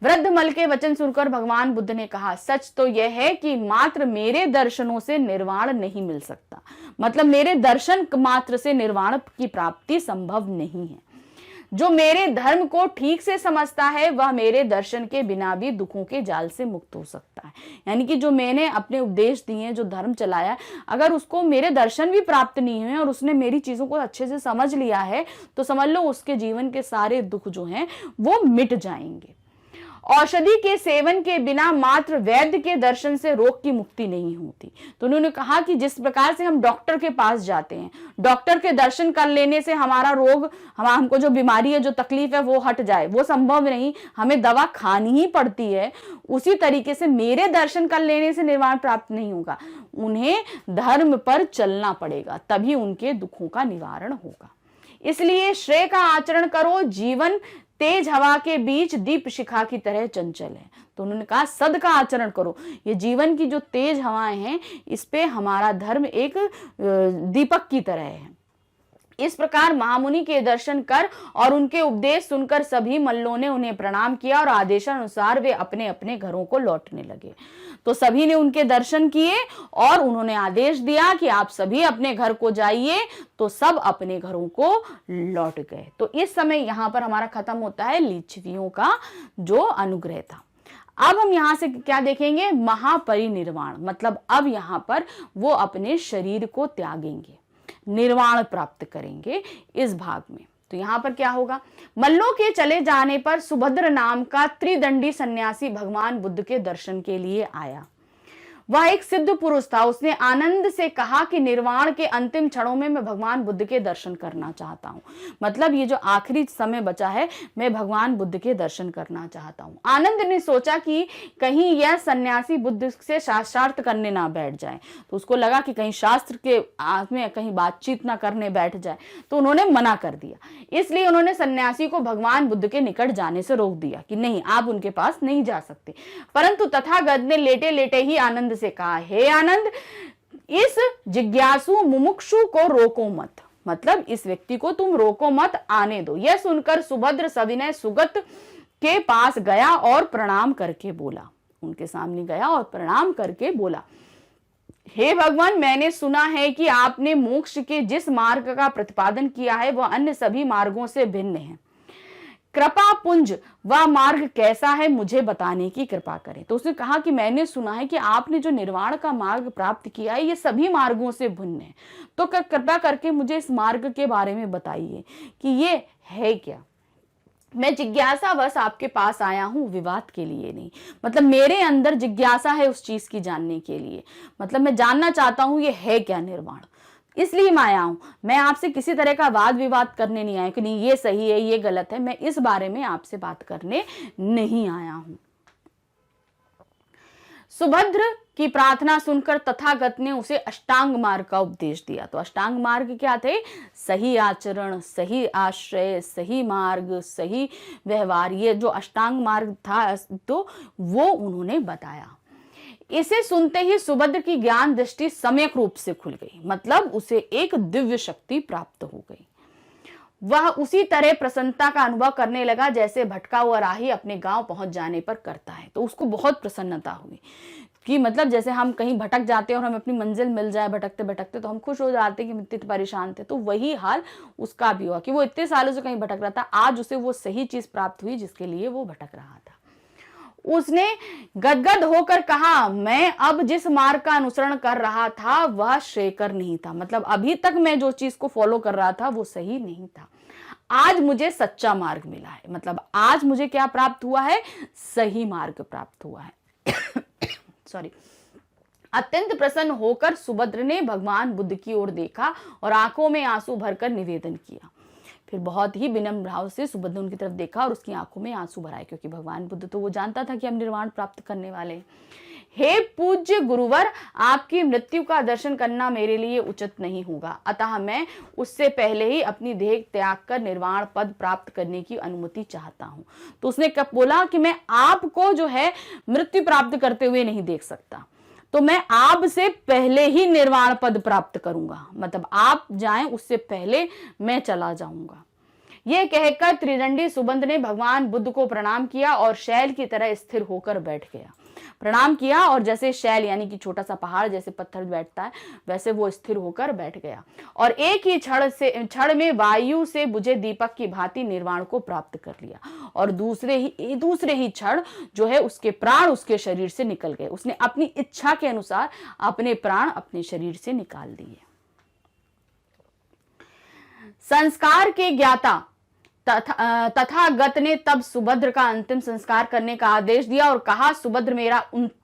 वृद्ध मल के वचन सुनकर भगवान बुद्ध ने कहा, सच तो यह है कि मात्र मेरे दर्शनों से निर्वाण नहीं मिल सकता। मतलब मेरे दर्शन मात्र से निर्वाण की प्राप्ति संभव नहीं है। जो मेरे धर्म को ठीक से समझता है वह मेरे दर्शन के बिना भी दुखों के जाल से मुक्त हो सकता है। यानी कि जो मैंने अपने उपदेश दिए, जो धर्म चलाया, अगर उसको मेरे दर्शन भी प्राप्त नहीं हुए और उसने मेरी चीजों को अच्छे से समझ लिया है तो समझ लो उसके जीवन के सारे दुख जो हैं वो मिट जाएंगे। औषधि के सेवन के बिना मात्र वैद्य के दर्शन से रोग की मुक्ति नहीं होती। तो उन्होंने कहा कि जिस प्रकार से हम डॉक्टर के पास जाते हैं, डॉक्टर के दर्शन कर लेने से हमारा रोग, हमको जो बीमारी है, जो तकलीफ है वो हट जाए, वो संभव नहीं, हमें दवा खानी ही पड़ती है। उसी तरीके से मेरे दर्शन कर लेने से निर्वाण प्राप्त नहीं होगा, उन्हें धर्म पर चलना पड़ेगा, तभी उनके दुखों का निवारण होगा। इसलिए श्रेय का आचरण करो, जीवन तेज हवा के बीच दीप शिखा की तरह चंचल है। तो उन्होंने कहा सद का आचरण करो, ये जीवन की जो तेज हवाएं हैं इस पे हमारा धर्म एक दीपक की तरह है। इस प्रकार महामुनि के दर्शन कर और उनके उपदेश सुनकर सभी मल्लों ने उन्हें प्रणाम किया और आदेशानुसार वे अपने अपने घरों को लौटने लगे। तो सभी ने उनके दर्शन किए और उन्होंने आदेश दिया कि आप सभी अपने घर को जाइए, तो सब अपने घरों को लौट गए। तो इस समय यहां पर हमारा खत्म होता है लिच्छवियों का जो अनुग्रह था। अब हम यहां से क्या देखेंगे, महापरिनिर्वाण, मतलब अब यहां पर वो अपने शरीर को त्यागेंगे, निर्वाण प्राप्त करेंगे इस भाग में। तो यहां पर क्या होगा, मल्लों के चले जाने पर सुभद्र नाम का त्रिदंडी सन्यासी भगवान बुद्ध के दर्शन के लिए आया। वह एक सिद्ध पुरुष था। उसने आनंद से कहा कि निर्वाण के अंतिम क्षणों में मैं भगवान बुद्ध के दर्शन करना चाहता हूं, मतलब ये जो आखिरी समय बचा है मैं भगवान बुद्ध के दर्शन करना चाहता हूं। आनंद ने सोचा कि कहीं यह सन्यासी बुद्ध से शास्त्रार्थ करने ना बैठ जाए, तो उसको लगा कि कहीं शास्त्र के में कहीं बातचीत ना करने बैठ जाए, तो उन्होंने मना कर दिया। इसलिए उन्होंने सन्यासी को भगवान बुद्ध के निकट जाने से रोक दिया कि नहीं, आप उनके पास नहीं जा सकते। परंतु तथागत ने लेटे लेटे ही आनंद से कहा, हे आनंद, इस जिज्ञासु मुमुक्षु को रोको मत, मतलब इस व्यक्ति को तुम रोको मत, आने दो। यह सुनकर सुभद्र सविनय सुगत के पास गया और प्रणाम करके बोला, उनके सामने गया और प्रणाम करके बोला, हे भगवान, मैंने सुना है कि आपने मोक्ष के जिस मार्ग का प्रतिपादन किया है वह अन्य सभी मार्गों से भिन्न है। कृपा पुंज वह मार्ग कैसा है मुझे बताने की कृपा करें। तो उसने कहा कि मैंने सुना है कि आपने जो निर्वाण का मार्ग प्राप्त किया है ये सभी मार्गों से भिन्न है, तो कृपा करके मुझे इस मार्ग के बारे में बताइए कि ये है क्या। मैं जिज्ञासावश आपके पास आया हूं, विवाद के लिए नहीं, मतलब मेरे अंदर जिज्ञासा है उस चीज की जानने के लिए, मतलब मैं जानना चाहता हूं ये है क्या निर्वाण, इसलिए मैं आया हूं। मैं आपसे किसी तरह का वाद विवाद करने नहीं आया कि नहीं ये सही है ये गलत है, मैं इस बारे में आपसे बात करने नहीं आया हूं। सुभद्र की प्रार्थना सुनकर तथागत ने उसे अष्टांग मार्ग का उपदेश दिया। तो अष्टांग मार्ग क्या थे, सही आचरण, सही आश्रय, सही मार्ग, सही व्यवहार, ये जो अष्टांग मार्ग था तो वो उन्होंने बताया। इसे सुनते ही सुभद्र की ज्ञान दृष्टि सम्यक रूप से खुल गई, मतलब उसे एक दिव्य शक्ति प्राप्त हो गई। वह उसी तरह प्रसन्नता का अनुभव करने लगा जैसे भटका हुआ राही अपने गांव पहुंच जाने पर करता है। तो उसको बहुत प्रसन्नता हुई कि मतलब जैसे हम कहीं भटक जाते हैं और हमें अपनी मंजिल मिल जाए भटकते भटकते, तो हम खुश हो जाते हैं कि इतने परेशान थे। तो वही हाल उसका भी हुआ कि वो इतने सालों से कहीं भटक रहा था, आज उसे वो सही चीज प्राप्त हुई जिसके लिए वो भटक रहा था। उसने गदगद होकर कहा, मैं अब जिस मार्ग का अनुसरण कर रहा था वह श्रेयकर नहीं था, मतलब अभी तक मैं जो चीज को फॉलो कर रहा था वो सही नहीं था। आज मुझे सच्चा मार्ग मिला है, मतलब आज मुझे क्या प्राप्त हुआ है, सही मार्ग प्राप्त हुआ है। सॉरी। अत्यंत प्रसन्न होकर सुभद्र ने भगवान बुद्ध की ओर देखा और आंखों में आंसू भरकर निवेदन किया। फिर बहुत ही विनम्र भाव से सुभद्र उनकी तरफ देखा और उसकी आंखों में आंसू भराए, क्योंकि भगवान बुद्ध तो वो जानता था कि हम निर्वाण प्राप्त करने वाले हैं। हे पूज्य गुरुवर, आपकी मृत्यु का दर्शन करना मेरे लिए उचित नहीं होगा, अतः मैं उससे पहले ही अपनी देह त्याग कर निर्वाण पद प्राप्त करने की अनुमति चाहता हूं। तो उसने कब बोला कि मैं आपको जो है मृत्यु प्राप्त करते हुए नहीं देख सकता, तो मैं आप से पहले ही निर्वाण पद प्राप्त करूंगा, मतलब आप जाएं उससे पहले मैं चला जाऊंगा। ये कहकर त्रिदंडी सुबंत ने भगवान बुद्ध को प्रणाम किया और शैल की तरह स्थिर होकर बैठ गया। प्रणाम किया और जैसे शैल यानी कि छोटा सा पहाड़ जैसे पत्थर बैठता है वैसे वो स्थिर होकर बैठ गया और एक ही क्षण में वायु से बुझे दीपक की भांति निर्वाण को प्राप्त कर लिया और दूसरे ही क्षण जो है उसके प्राण उसके शरीर से निकल गए। उसने अपनी इच्छा के अनुसार अपने प्राण अपने शरीर से निकाल दिए। संस्कार के ज्ञाता तथागत ने तब सुभद्र का अंतिम संस्कार करने का आदेश दिया और कहा, सुभद्र मेरा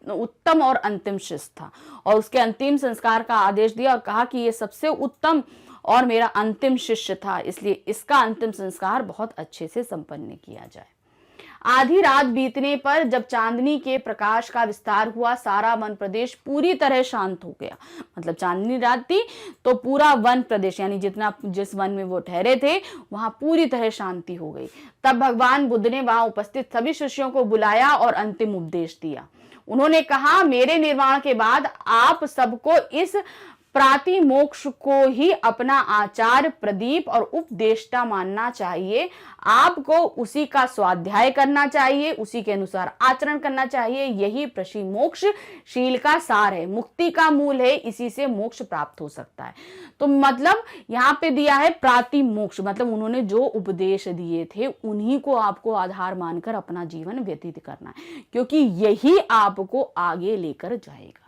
उत्तम और अंतिम शिष्य था। और उसके अंतिम संस्कार का आदेश दिया और कहा कि ये सबसे उत्तम और मेरा अंतिम शिष्य था, इसलिए इसका अंतिम संस्कार बहुत अच्छे से संपन्न किया जाए। आधी रात बीतने पर जब चांदनी के प्रकाश का विस्तार हुआ, सारा वन प्रदेश पूरी तरह शांत हो गया। मतलब चांदनी रात थी तो पूरा वन प्रदेश यानी जिस वन में वो ठहरे थे वहां पूरी तरह शांति हो गई। तब भगवान बुद्ध ने वहां उपस्थित सभी शिष्यों को बुलाया और अंतिम उपदेश दिया। उन्होंने कहा, मेरे निर्वाण के बाद आप सबको इस प्राति मोक्ष को ही अपना आचार, प्रदीप और उपदेष्टा मानना चाहिए। आपको उसी का स्वाध्याय करना चाहिए, उसी के अनुसार आचरण करना चाहिए। यही प्रशी मोक्ष शील का सार है, मुक्ति का मूल है, इसी से मोक्ष प्राप्त हो सकता है। तो मतलब यहाँ पे दिया है प्राति मोक्ष, मतलब उन्होंने जो उपदेश दिए थे उन्हीं को आपको आधार मानकर अपना जीवन व्यतीत करना है, क्योंकि यही आपको आगे लेकर जाएगा।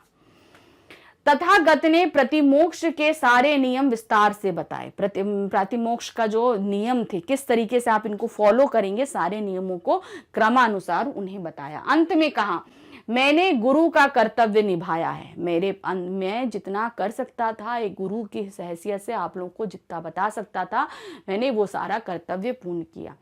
तथागत ने प्रतिमोक्ष के सारे नियम विस्तार से बताए। प्रतिमोक्ष का जो नियम थे, किस तरीके से आप इनको फॉलो करेंगे, सारे नियमों को क्रमानुसार उन्हें बताया। अंत में कहा, मैंने गुरु का कर्तव्य निभाया है। मैं जितना कर सकता था एक गुरु की हैसियत से आप लोगों को जितना बता सकता था, मैंने वो सारा कर्तव्य पूर्ण किया।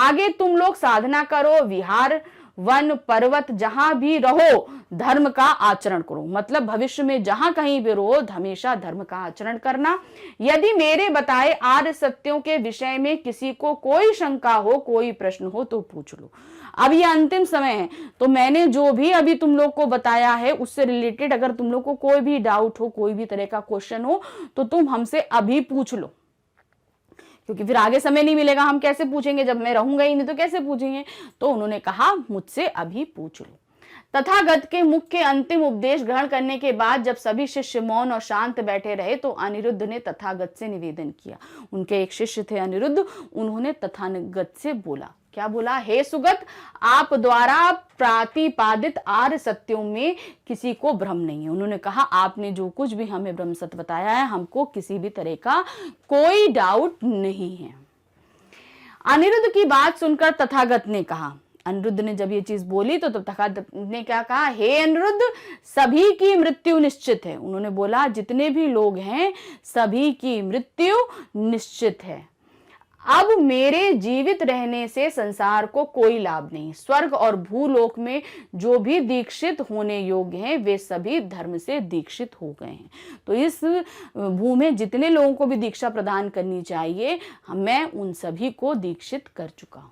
आगे तुम लोग साधना करो, विहार वन पर्वत जहां भी रहो धर्म का आचरण करो। मतलब भविष्य में जहां कहीं भी रहो हमेशा धर्म का आचरण करना। यदि मेरे बताए आर्य सत्यों के विषय में किसी को कोई शंका हो, कोई प्रश्न हो तो पूछ लो। अब ये अंतिम समय है, तो मैंने जो भी अभी तुम लोग को बताया है उससे रिलेटेड अगर तुम लोग को कोई भी डाउट हो, कोई भी तरह का क्वेश्चन हो तो तुम हमसे अभी पूछ लो, क्योंकि फिर आगे समय नहीं मिलेगा। हम कैसे पूछेंगे, जब मैं रहूंगा ही नहीं तो कैसे पूछेंगे। तो उन्होंने कहा, मुझसे अभी पूछ लो। तथागत के मुख के अंतिम उपदेश ग्रहण करने के बाद जब सभी शिष्य मौन और शांत बैठे रहे तो अनिरुद्ध ने तथागत से निवेदन किया। उनके एक शिष्य थे अनिरुद्ध, उन्होंने तथागत से बोला, क्या बोला, हे सुगत, आप द्वारा प्रतिपादित आर्य सत्यों में किसी को भ्रम नहीं है। उन्होंने कहा, आपने जो कुछ भी हमें ब्रह्म सत्य बताया है हमको किसी भी तरह का कोई डाउट नहीं है। अनिरुद्ध की बात सुनकर तथागत ने कहा, अनिरुद्ध ने जब ये चीज बोली तो तथागत ने क्या कहा, हे अनिरुद्ध, सभी की मृत्यु निश्चित है। उन्होंने बोला, जितने भी लोग हैं सभी की मृत्यु निश्चित है। अब मेरे जीवित रहने से संसार को कोई लाभ नहीं। स्वर्ग और भूलोक में जो भी दीक्षित होने योग्य हैं वे सभी धर्म से दीक्षित हो गए हैं। तो इस भूमि में जितने लोगों को भी दीक्षा प्रदान करनी चाहिए मैं उन सभी को दीक्षित कर चुका हूं।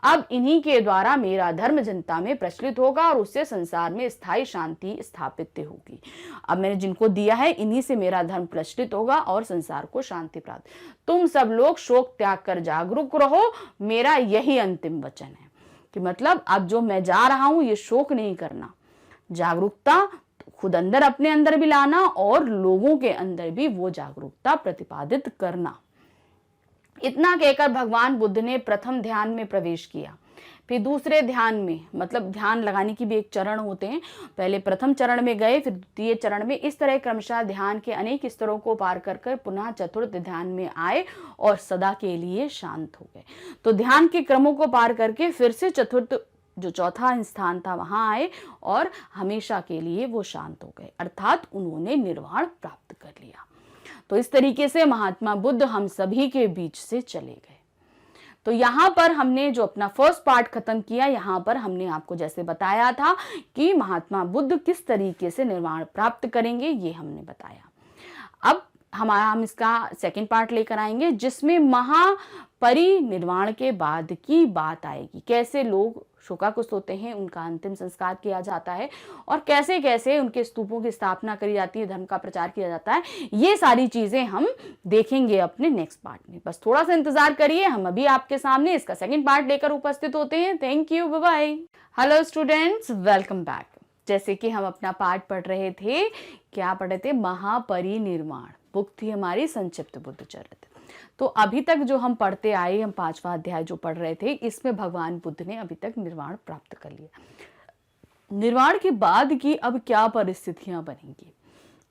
अब इन्हीं के द्वारा मेरा धर्म जनता में प्रचलित होगा और उससे संसार में स्थायी शांति स्थापित होगी। अब मैंने जिनको दिया है इन्हीं से मेरा धर्म प्रचलित होगा और संसार को शांति प्राप्त। तुम सब लोग शोक त्याग कर जागरूक रहो, मेरा यही अंतिम वचन है। कि मतलब अब जो मैं जा रहा हूं ये शोक नहीं करना, जागरूकता खुद अंदर अपने अंदर भी लाना और लोगों के अंदर भी वो जागरूकता प्रतिपादित करना। इतना कहकर भगवान बुद्ध ने प्रथम ध्यान में प्रवेश किया। फिर दूसरे ध्यान में, मतलब ध्यान लगाने की भी एक चरण होते हैं, पहले प्रथम चरण में गए फिर द्वितीय चरण में, इस तरह क्रमशः ध्यान के अनेक स्तरों को पार कर पुनः चतुर्थ ध्यान में आए और सदा के लिए शांत हो गए। तो ध्यान के क्रमों को पार करके फिर से चतुर्थ जो चौथा स्थान था वहां आए और हमेशा के लिए वो शांत हो गए, अर्थात उन्होंने निर्वाण प्राप्त कर लिया। तो इस तरीके से महात्मा बुद्ध हम सभी के बीच से चले गए। तो यहाँ पर हमने जो अपना फर्स्ट पार्ट खत्म किया, यहाँ पर हमने आपको जैसे बताया था कि महात्मा बुद्ध किस तरीके से निर्वाण प्राप्त करेंगे ये हमने बताया। अब हम इसका सेकंड पार्ट लेकर आएंगे जिसमें महापरिनिर्वाण के बाद की बात आएगी, कैसे लोग शोकाकुल होते हैं, उनका अंतिम संस्कार किया जाता है और कैसे कैसे उनके स्तूपों की स्थापना करी जाती है, धर्म का प्रचार किया जाता है, ये सारी चीजें हम देखेंगे अपने नेक्स्ट पार्ट में। बस थोड़ा सा इंतजार करिए, हम अभी आपके सामने इसका सेकंड पार्ट लेकर उपस्थित होते हैं। Thank you, bye bye. Hello students, welcome back. जैसे कि हम अपना पाठ पढ़ रहे थे, क्या पढ़े थे? महापरिनिर्वाण। बुक थी हमारी संक्षिप्त बुद्ध चरित्र। तो अभी तक जो हम पढ़ते आए, हम 5वां अध्याय जो पढ़ रहे थे, इसमें भगवान बुद्ध ने अभी तक निर्वाण प्राप्त कर लिया। निर्वाण के बाद की अब क्या परिस्थितियां बनेंगी,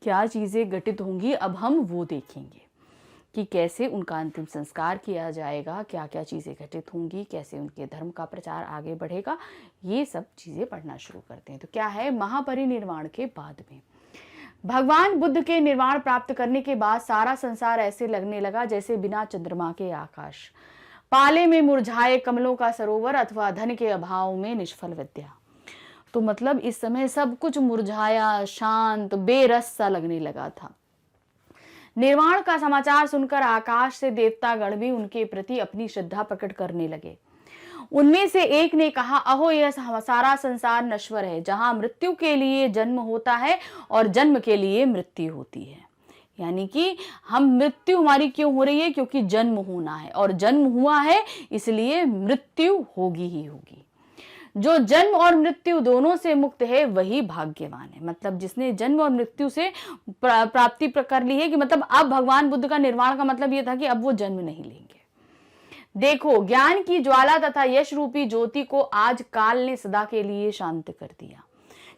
क्या चीजें घटित होंगी, अब हम वो देखेंगे कि कैसे उनका अंतिम संस्कार किया जाएगा, क्या क्या चीजें घटित होंगी, कैसे उनके धर्म का प्रचार आगे बढ़ेगा, ये सब चीजें पढ़ना शुरू करते हैं। तो क्या है? महापरिनिर्वाण के बाद में भगवान बुद्ध के निर्वाण प्राप्त करने के बाद सारा संसार ऐसे लगने लगा जैसे बिना चंद्रमा के आकाश, पाले में मुरझाए कमलों का सरोवर अथवा धन के अभाव में निष्फल विद्या। तो मतलब इस समय सब कुछ मुरझाया, शांत, बेरस सा लगने लगा था। निर्वाण का समाचार सुनकर आकाश से देवतागण भी उनके प्रति अपनी श्रद्धा प्रकट करने लगे। उनमें से एक ने कहा, अहो यह सारा संसार नश्वर है, जहां मृत्यु के लिए जन्म होता है और जन्म के लिए मृत्यु होती है। यानी कि हम मृत्यु हमारी क्यों हो रही है? क्योंकि जन्म होना है, और जन्म हुआ है इसलिए मृत्यु होगी ही होगी। जो जन्म और मृत्यु दोनों से मुक्त है वही भाग्यवान है। मतलब जिसने जन्म और मृत्यु से प्राप्ति कर ली है, कि मतलब अब भगवान बुद्ध का निर्वाण का मतलब यह था कि अब वो जन्म नहीं लेंगे। देखो, ज्ञान की ज्वाला तथा यश रूपी ज्योति को आज काल ने सदा के लिए शांत कर दिया।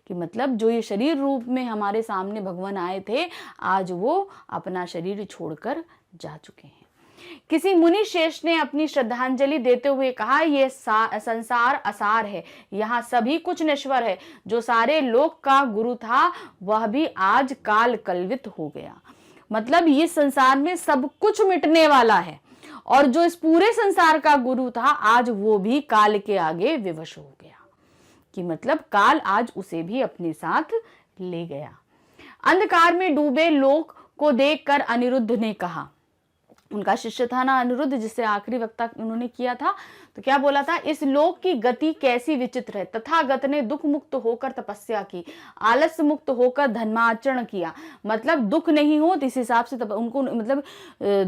कि मतलब जो ये शरीर रूप में हमारे सामने भगवान आए थे, आज वो अपना शरीर छोड़कर जा चुके हैं। किसी मुनि श्रेष्ठ ने अपनी श्रद्धांजलि देते हुए कहा, यह संसार असार है, यहाँ सभी कुछ नश्वर है। जो सारे लोक का गुरु था वह भी आज काल कलवित हो गया। मतलब ये संसार में सब कुछ मिटने वाला है, और जो इस पूरे संसार का गुरु था आज वो भी काल के आगे विवश हो गया। कि मतलब काल आज उसे भी अपने साथ ले गया। अंधकार में डूबे लोक को देखकर अनिरुद्ध ने कहा, उनका शिष्य था ना अनिरुद्ध, जिससे आखिरी वक्ता उन्होंने किया था, तो क्या बोला था? इस लोक की गति कैसी विचित्र है। तथागत ने दुख मुक्त होकर तपस्या की, आलस्य मुक्त होकर धर्माचरण किया। मतलब दुख नहीं हो, इस हिसाब से उनको मतलब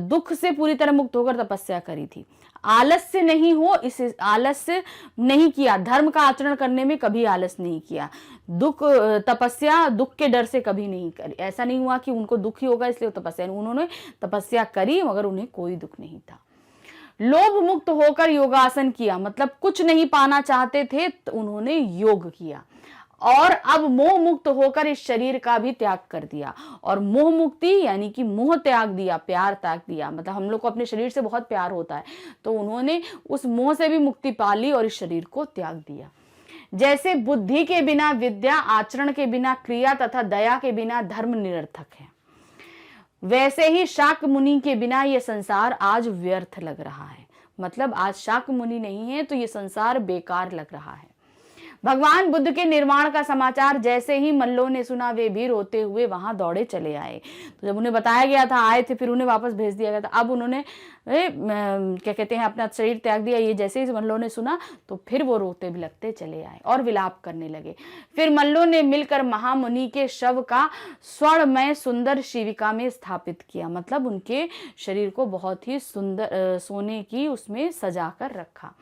दुख से पूरी तरह मुक्त होकर तपस्या करी थी। आलस्य नहीं हो, इस आलस्य नहीं किया, धर्म का आचरण करने में कभी आलस्य नहीं किया। तपस्या दुख के डर से कभी नहीं करी। ऐसा नहीं हुआ कि उनको दुख ही होगा इसलिए तपस्या, उन्होंने तपस्या करी मगर उन्हें कोई दुख नहीं था। लोभ मुक्त होकर योगासन किया, मतलब कुछ नहीं पाना चाहते थे तो उन्होंने योग किया। और अब मोह मुक्त होकर इस शरीर का भी त्याग कर दिया। और मोह मुक्ति यानी कि मोह त्याग दिया, प्यार त्याग दिया। मतलब हम लोग को अपने शरीर से बहुत प्यार होता है, तो उन्होंने उस मोह से भी मुक्ति पा ली और इस शरीर को त्याग दिया। जैसे बुद्धि के बिना विद्या, आचरण के बिना क्रिया तथा दया के बिना धर्म निरर्थक है, वैसे ही शाक्य मुनि के बिना यह संसार आज व्यर्थ लग रहा है। मतलब आज शाक्य मुनि नहीं है तो यह संसार बेकार लग रहा है। भगवान बुद्ध के निर्वाण का समाचार जैसे ही मल्लों ने सुना, वे भी रोते हुए वहां दौड़े चले आए। तो जब उन्हें बताया गया था, आए थे, फिर उन्हें वापस भेज दिया गया था। अब उन्होंने क्या कहते हैं, अपना शरीर त्याग दिया। ये जैसे ही मल्लों ने सुना तो फिर वो रोते बिलखते चले आए और विलाप करने लगे। फिर मल्लों ने मिलकर महामुनि के शव का स्वर्णमय सुंदर शिविका में स्थापित किया। मतलब उनके शरीर को बहुत ही सुंदर सोने की उसमें सजा कर रखा।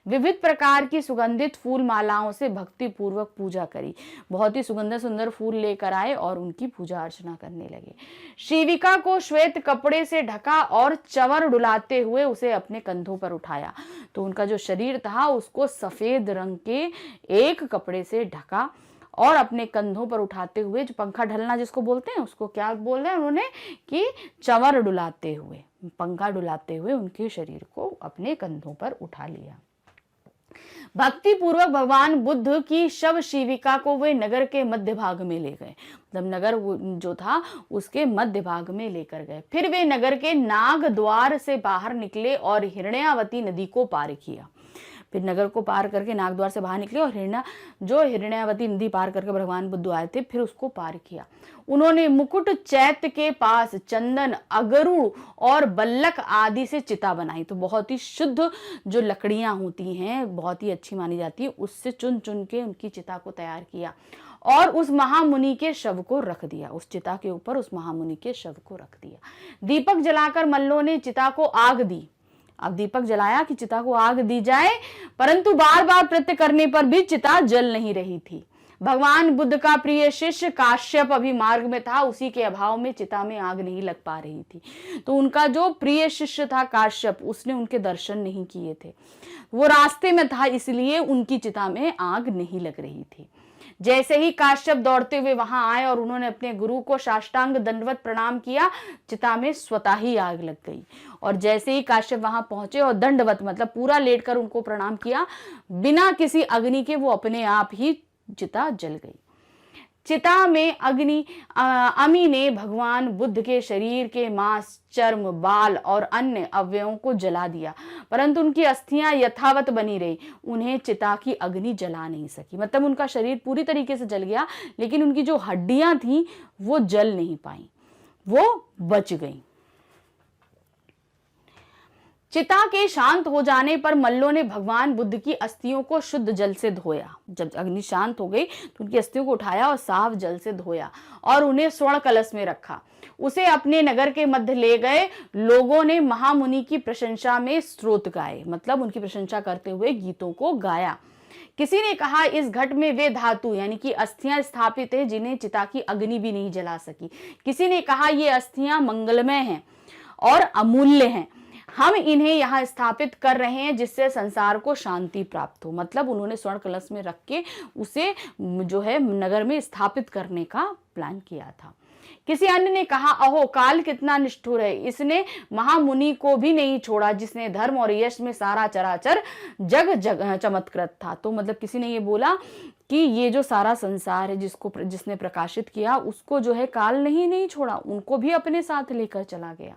विविध प्रकार की सुगंधित फूल मालाओं से भक्ति पूर्वक पूजा करी। बहुत ही सुगंधर सुंदर फूल लेकर आए और उनकी पूजा अर्चना करने लगे। शिविका को श्वेत कपड़े से ढका और चंवर डुलाते हुए उसे अपने कंधों पर उठाया। तो उनका जो शरीर था उसको सफेद रंग के एक कपड़े से ढका और अपने कंधों पर उठाते हुए, जो पंखा ढलना जिसको बोलते हैं, उसको क्या बोल रहे हैं उन्होंने कि चंवर डुलाते हुए, पंखा डुलाते हुए उनके शरीर को अपने कंधों पर उठा लिया। भक्ति पूर्वक भगवान बुद्ध की शव शिविका को वे नगर के मध्य भाग में ले गए। मतलब नगर जो था उसके मध्य भाग में लेकर गए। फिर वे नगर के नाग द्वार से बाहर निकले और हिरण्यावती नदी को पार किया। फिर नगर को पार करके नागद्वार से बाहर निकले और हिरण्यावती नदी पार करके भगवान बुद्ध आए थे, फिर उसको पार किया। उन्होंने मुकुट चैत्य के पास चंदन, अगरू और बल्लक आदि से चिता बनाई। तो बहुत ही शुद्ध जो लकड़ियां होती हैं, बहुत ही अच्छी मानी जाती है, उससे चुन चुन के उनकी चिता को तैयार किया और उस महामुनि के शव को रख दिया। उस चिता के ऊपर उस महामुनि के शव को रख दिया। दीपक जलाकर मल्लों ने चिता को आग दी। अब दीपक जलाया कि चिता को आग दी जाए, परंतु बार बार प्रयत्न करने पर भी चिता जल नहीं रही थी। भगवान बुद्ध का प्रिय शिष्य काश्यप अभी मार्ग में था, उसी के अभाव में चिता में आग नहीं लग पा रही थी। तो उनका जो प्रिय शिष्य था काश्यप, उसने उनके दर्शन नहीं किए थे, वो रास्ते में था, इसलिए उनकी चिता में आग नहीं लग रही थी। जैसे ही काश्यप दौड़ते हुए वहां आए और उन्होंने अपने गुरु को साष्टांग दंडवत प्रणाम किया, चिता में स्वतः ही आग लग गई। और जैसे ही काश्यप वहां पहुंचे और दंडवत मतलब पूरा लेटकर उनको प्रणाम किया, बिना किसी अग्नि के वो अपने आप ही चिता जल गई। चिता में अमी ने भगवान बुद्ध के शरीर के मांस, चर्म, बाल और अन्य अवयवों को जला दिया, परंतु उनकी अस्थियां यथावत बनी रही। उन्हें चिता की अग्नि जला नहीं सकी। मतलब उनका शरीर पूरी तरीके से जल गया, लेकिन उनकी जो हड्डियां थी वो जल नहीं पाई, वो बच गई। चिता के शांत हो जाने पर मल्लों ने भगवान बुद्ध की अस्थियों को शुद्ध जल से धोया। जब अग्नि शांत हो गई तो उनकी अस्थियों को उठाया और साफ जल से धोया और उन्हें स्वर्ण कलश में रखा। उसे अपने नगर के मध्य ले गए। लोगों ने महामुनि की प्रशंसा में स्तोत्र गाए, मतलब उनकी प्रशंसा करते हुए गीतों को गाया। किसी ने कहा इस घट में वे धातु यानी कि अस्थियां स्थापित है जिन्हें चिता की अग्नि भी नहीं जला सकी। किसी ने कहा ये अस्थियां मंगलमय हैं और अमूल्य हैं, हम इन्हें यहाँ स्थापित कर रहे हैं जिससे संसार को शांति प्राप्त हो। मतलब उन्होंने स्वर्ण कलश में रख के उसे जो है नगर में स्थापित करने का प्लान किया था। किसी अन्य ने कहा अहो काल कितना निष्ठुर है, इसने महामुनि को भी नहीं छोड़ा जिसने धर्म और यश में सारा चराचर जग चमत्कृत था। तो मतलब किसी ने ये बोला कि ये जो सारा संसार है जिसने प्रकाशित किया, उसको जो है काल नहीं छोड़ा, उनको भी अपने साथ लेकर चला गया।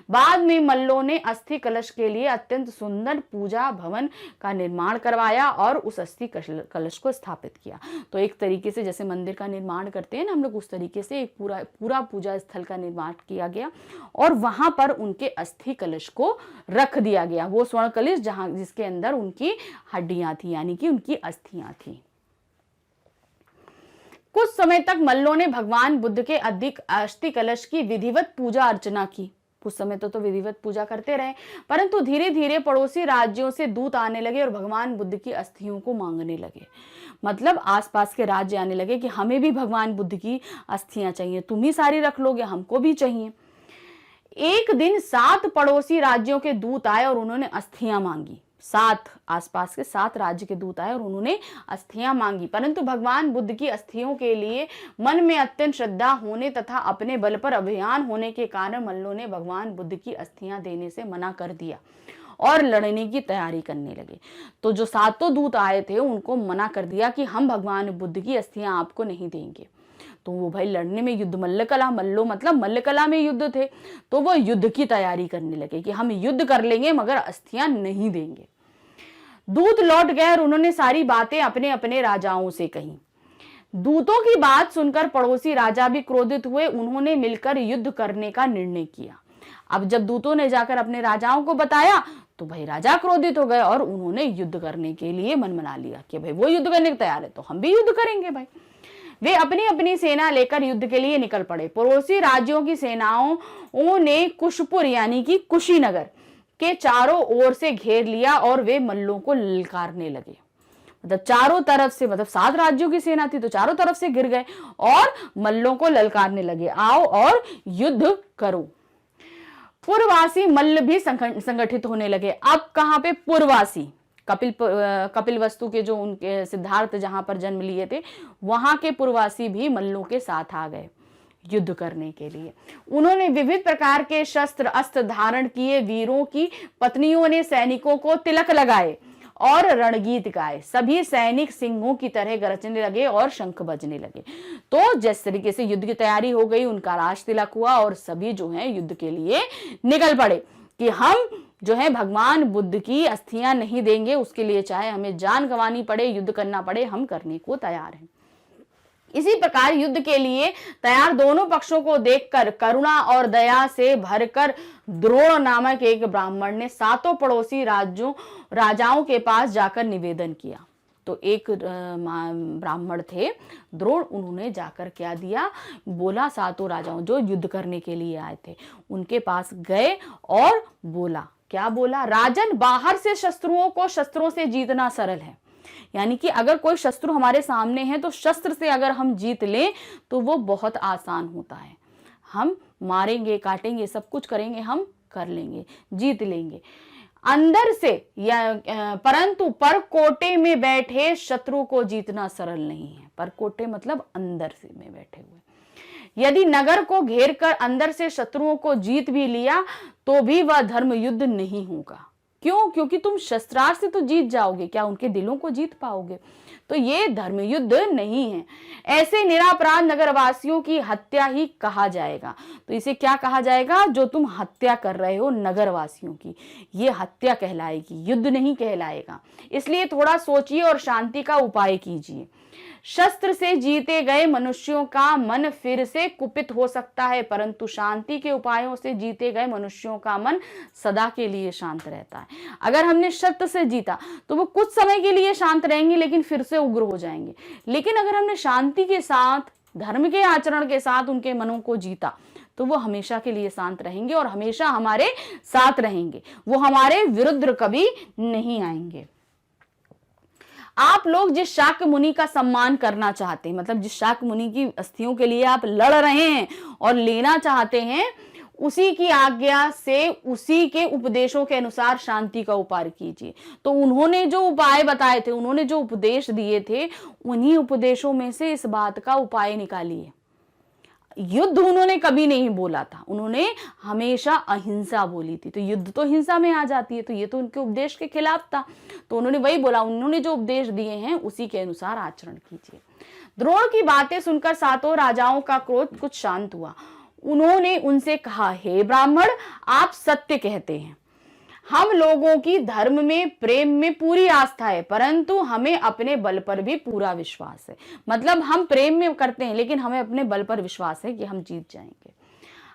बाद में मल्लों ने अस्थि कलश के लिए अत्यंत सुंदर पूजा भवन का निर्माण करवाया और उस अस्थि कलश को स्थापित किया। तो एक तरीके से जैसे मंदिर का निर्माण करते हैं ना हम लोग, उस तरीके से एक पूरा पूजा स्थल का निर्माण किया गया और वहां पर उनके अस्थि कलश को रख दिया गया। वो स्वर्ण कलश जिसके अंदर उनकी हड्डियां थी यानी कि उनकी अस्थियां थी। कुछ समय तक मल्लों ने भगवान बुद्ध के अधिक अस्थि कलश की विधिवत पूजा अर्चना की। कुछ समय तो विधिवत पूजा करते रहे, परंतु धीरे धीरे पड़ोसी राज्यों से दूत आने लगे और भगवान बुद्ध की अस्थियों को मांगने लगे। मतलब आसपास के राज्य आने लगे कि हमें भी भगवान बुद्ध की अस्थियां चाहिए, तुम ही सारी रख लोगे, हमको भी चाहिए। एक दिन 7 पड़ोसी राज्यों के दूत आए और उन्होंने अस्थियां मांगी। 7 आसपास के 7 राज्य के दूत आए और उन्होंने अस्थियां मांगी, परंतु भगवान बुद्ध की अस्थियों के लिए मन में अत्यंत श्रद्धा होने तथा अपने बल पर अभियान होने के कारण मल्लों ने भगवान बुद्ध की अस्थियां देने से मना कर दिया और लड़ने की तैयारी करने लगे। तो जो 7 दूत आए थे उनको मना कर दिया कि हम भगवान बुद्ध की अस्थियां आपको नहीं देंगे। तो वो भाई लड़ने में युद्ध मल्लो मतलब मल्लकला में युद्ध थे, तो वो युद्ध की तैयारी करने लगे कि हम युद्ध कर लेंगे मगर अस्थियां नहीं देंगे। दूत लौट गए और उन्होंने सारी बातें अपने अपने राजाओं से कही। दूतों की बात सुनकर पड़ोसी राजा भी क्रोधित हुए। उन्होंने मिलकर युद्ध करने का निर्णय किया। अब जब दूतों ने जाकर अपने राजाओं को बताया तो भाई राजा क्रोधित हो गए और उन्होंने युद्ध करने के लिए मन बना लिया कि भाई वो युद्ध करने को तैयार है तो हम भी युद्ध करेंगे। भाई वे अपनी अपनी सेना लेकर युद्ध के लिए निकल पड़े। पड़ोसी राज्यों की सेनाओं ने कुशपुर यानी कि कुशीनगर के चारों ओर से घेर लिया और वे मल्लों को ललकारने लगे। मतलब चारों तरफ से, मतलब 7 राज्यों की सेना थी तो चारों तरफ से घिर गए और मल्लों को ललकारने लगे, आओ और युद्ध करो। पुरवासी मल्ल भी संगठित होने लगे। अब कहां पे पुरवासी, कपिल वस्तु के जो उनके सिद्धार्थ जहां पर जन्म लिए थे वहां के पुरवासी भी मल्लों के साथ आ गए युद्ध करने के लिए। उन्होंने विविध प्रकार के शस्त्र अस्त्र धारण किए। वीरों की पत्नियों ने सैनिकों को तिलक लगाए और रणगीत गाए। सभी सैनिक सिंहों की तरह गरजने लगे और शंख बजने लगे। तो जिस तरीके से युद्ध की तैयारी हो गई, उनका राज तिलक हुआ और सभी जो है युद्ध के लिए निकल पड़े कि हम जो है भगवान बुद्ध की अस्थियां नहीं देंगे, उसके लिए चाहे हमें जान गंवानी पड़े, युद्ध करना पड़े, हम करने को तैयार हैं। इसी प्रकार युद्ध के लिए तैयार दोनों पक्षों को देखकर करुणा और दया से भरकर द्रोण नामक एक ब्राह्मण ने सातों पड़ोसी राजाओं के पास जाकर निवेदन किया। तो एक ब्राह्मण थे द्रोण, उन्होंने जाकर क्या दिया, बोला सातों राजाओं जो युद्ध करने के लिए आए थे उनके पास गए और बोला, क्या बोला, राजन, बाहर से शत्रुओं को शस्त्रों से जीतना सरल है। यानी कि अगर कोई शत्रु हमारे सामने है तो शस्त्र से अगर हम जीत लें तो वो बहुत आसान होता है। हम मारेंगे, काटेंगे, सब कुछ करेंगे, हम कर लेंगे, जीत लेंगे अंदर से, या परंतु परकोटे में बैठे शत्रु को जीतना सरल नहीं है। परकोटे मतलब अंदर से में बैठे हुए। यदि नगर को घेर कर अंदर से शत्रुओं को जीत भी लिया तो भी वह धर्म युद्ध नहीं होगा। क्यों? क्योंकि तुम शस्त्रास्त्र से तो जीत जाओगे, क्या उनके दिलों को जीत पाओगे? तो ये धर्म युद्ध नहीं है। ऐसे निरापराध नगरवासियों की हत्या ही कहा जाएगा। तो इसे क्या कहा जाएगा? जो तुम हत्या कर रहे हो नगरवासियों की, ये हत्या कहलाएगी, युद्ध नहीं कहलाएगा। इसलिए थोड़ा सोचिए और शांति का उपाय कीजिए। शस्त्र से जीते गए मनुष्यों का मन फिर से कुपित हो सकता है, परंतु शांति के उपायों से जीते गए मनुष्यों का मन सदा के लिए शांत रहता है। अगर हमने शस्त्र से जीता तो वो कुछ समय के लिए शांत रहेंगे, लेकिन फिर से उग्र हो जाएंगे। लेकिन अगर हमने शांति के साथ, धर्म के आचरण के साथ उनके मनों को जीता तो वो हमेशा के लिए शांत रहेंगे और हमेशा हमारे साथ रहेंगे, वो हमारे विरुद्ध कभी नहीं आएंगे। आप लोग जिस शाक्य मुनि का सम्मान करना चाहते हैं, मतलब जिस शाक्य मुनि की अस्थियों के लिए आप लड़ रहे हैं और लेना चाहते हैं, उसी की आज्ञा से, उसी के उपदेशों के अनुसार शांति का उपाय कीजिए। तो उन्होंने जो उपाय बताए थे, उन्होंने जो उपदेश दिए थे, उन्हीं उपदेशों में से इस बात का उपाय निकालिए। युद्ध उन्होंने कभी नहीं बोला था, उन्होंने हमेशा अहिंसा बोली थी। तो युद्ध तो हिंसा में आ जाती है, तो ये तो उनके उपदेश के खिलाफ था। तो उन्होंने वही बोला, उन्होंने जो उपदेश दिए हैं उसी के अनुसार आचरण कीजिए। द्रोण की बातें सुनकर सातों राजाओं का क्रोध कुछ शांत हुआ। उन्होंने उनसे कहा, हे ब्राह्मण, आप सत्य कहते हैं। हम लोगों की धर्म में, प्रेम में पूरी आस्था है, परंतु हमें अपने बल पर भी पूरा विश्वास है। मतलब हम प्रेम में करते हैं, लेकिन हमें अपने बल पर विश्वास है कि हम जीत जाएंगे।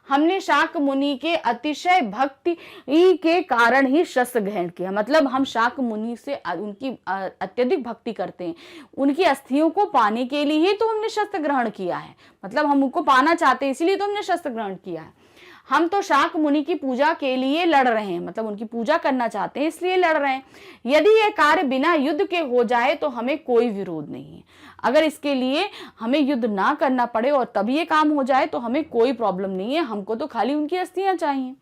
हमने शाक्य मुनि के अतिशय भक्ति के कारण ही शस्त्र ग्रहण किया। मतलब हम शाक्य मुनि से उनकी अत्यधिक भक्ति करते हैं, उनकी अस्थियों को पाने के लिए ही तो हमने शस्त्र ग्रहण किया है। मतलब हम उनको पाना चाहते हैं, इसीलिए तो हमने शस्त्र ग्रहण किया है। हम तो शाक्य मुनि की पूजा के लिए लड़ रहे हैं, मतलब उनकी पूजा करना चाहते हैं, इसलिए लड़ रहे हैं। यदि यह कार्य बिना युद्ध के हो जाए तो हमें कोई विरोध नहीं है। अगर इसके लिए हमें युद्ध ना करना पड़े और तभी ये काम हो जाए तो हमें कोई प्रॉब्लम नहीं है, हमको तो खाली उनकी अस्थियां चाहिए।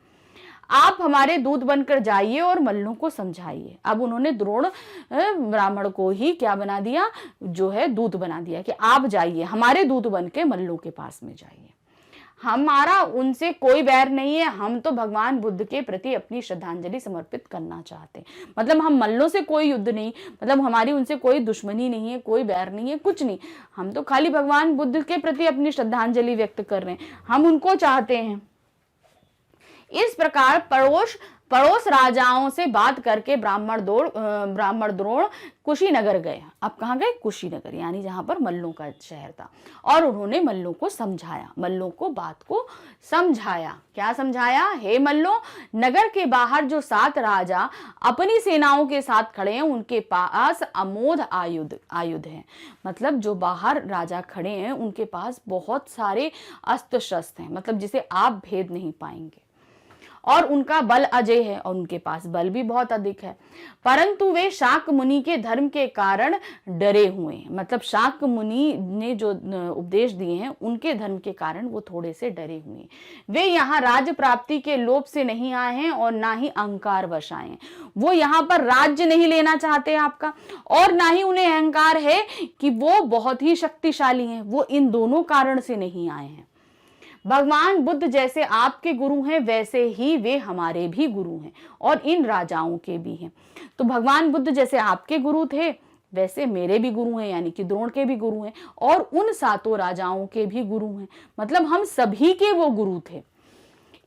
आप हमारे दूत बनकर जाइए और मल्लों को समझाइए। अब उन्होंने द्रोण ब्राह्मण को ही क्या बना दिया, जो है दूत बना दिया कि आप जाइए, हमारे दूत बन के मल्लों के पास में जाइए। हमारा उनसे कोई बैर नहीं है, हम तो भगवान बुद्ध के प्रति अपनी श्रद्धांजलि समर्पित करना चाहते हैं। मतलब हम मल्लों से कोई युद्ध नहीं, मतलब हमारी उनसे कोई दुश्मनी नहीं है, कोई बैर नहीं है, कुछ नहीं। हम तो खाली भगवान बुद्ध के प्रति अपनी श्रद्धांजलि व्यक्त कर रहे हैं, हम उनको चाहते हैं। इस प्रकार पड़ोस राजाओं से बात करके ब्राह्मण द्रोण कुशीनगर गए। अब कहाँ गए? कुशीनगर, यानी जहां पर मल्लों का शहर था। और उन्होंने मल्लों को समझाया, मल्लों को बात को समझाया। क्या समझाया? हे मल्लों, नगर के बाहर जो 7 राजा अपनी सेनाओं के साथ खड़े हैं, उनके पास अमोघ आयुध हैं। मतलब जो बाहर राजा खड़े हैं उनके पास बहुत सारे अस्त्र शस्त्र हैं, मतलब जिसे आप भेद नहीं पाएंगे। और उनका बल अजय है और उनके पास बल भी बहुत अधिक है, परंतु वे शाक्य मुनि के धर्म के कारण डरे हुए हैं। मतलब शाक्य मुनि ने जो उपदेश दिए हैं उनके धर्म के कारण वो थोड़े से डरे हुए हैं। वे यहाँ राज्य प्राप्ति के लोभ से नहीं आए हैं और ना ही अहंकार वश आए हैं। वो यहाँ पर राज्य नहीं लेना चाहते आपका, और ना ही उन्हें अहंकार है कि वो बहुत ही शक्तिशाली हैं। वो इन दोनों कारण से नहीं आए हैं। भगवान बुद्ध जैसे आपके गुरु हैं वैसे ही वे हमारे भी गुरु हैं और इन राजाओं के भी हैं। तो भगवान बुद्ध जैसे आपके गुरु थे वैसे मेरे भी गुरु हैं, यानी कि द्रोण के भी गुरु हैं और उन 7 राजाओं के भी गुरु हैं। मतलब हम सभी के वो गुरु थे।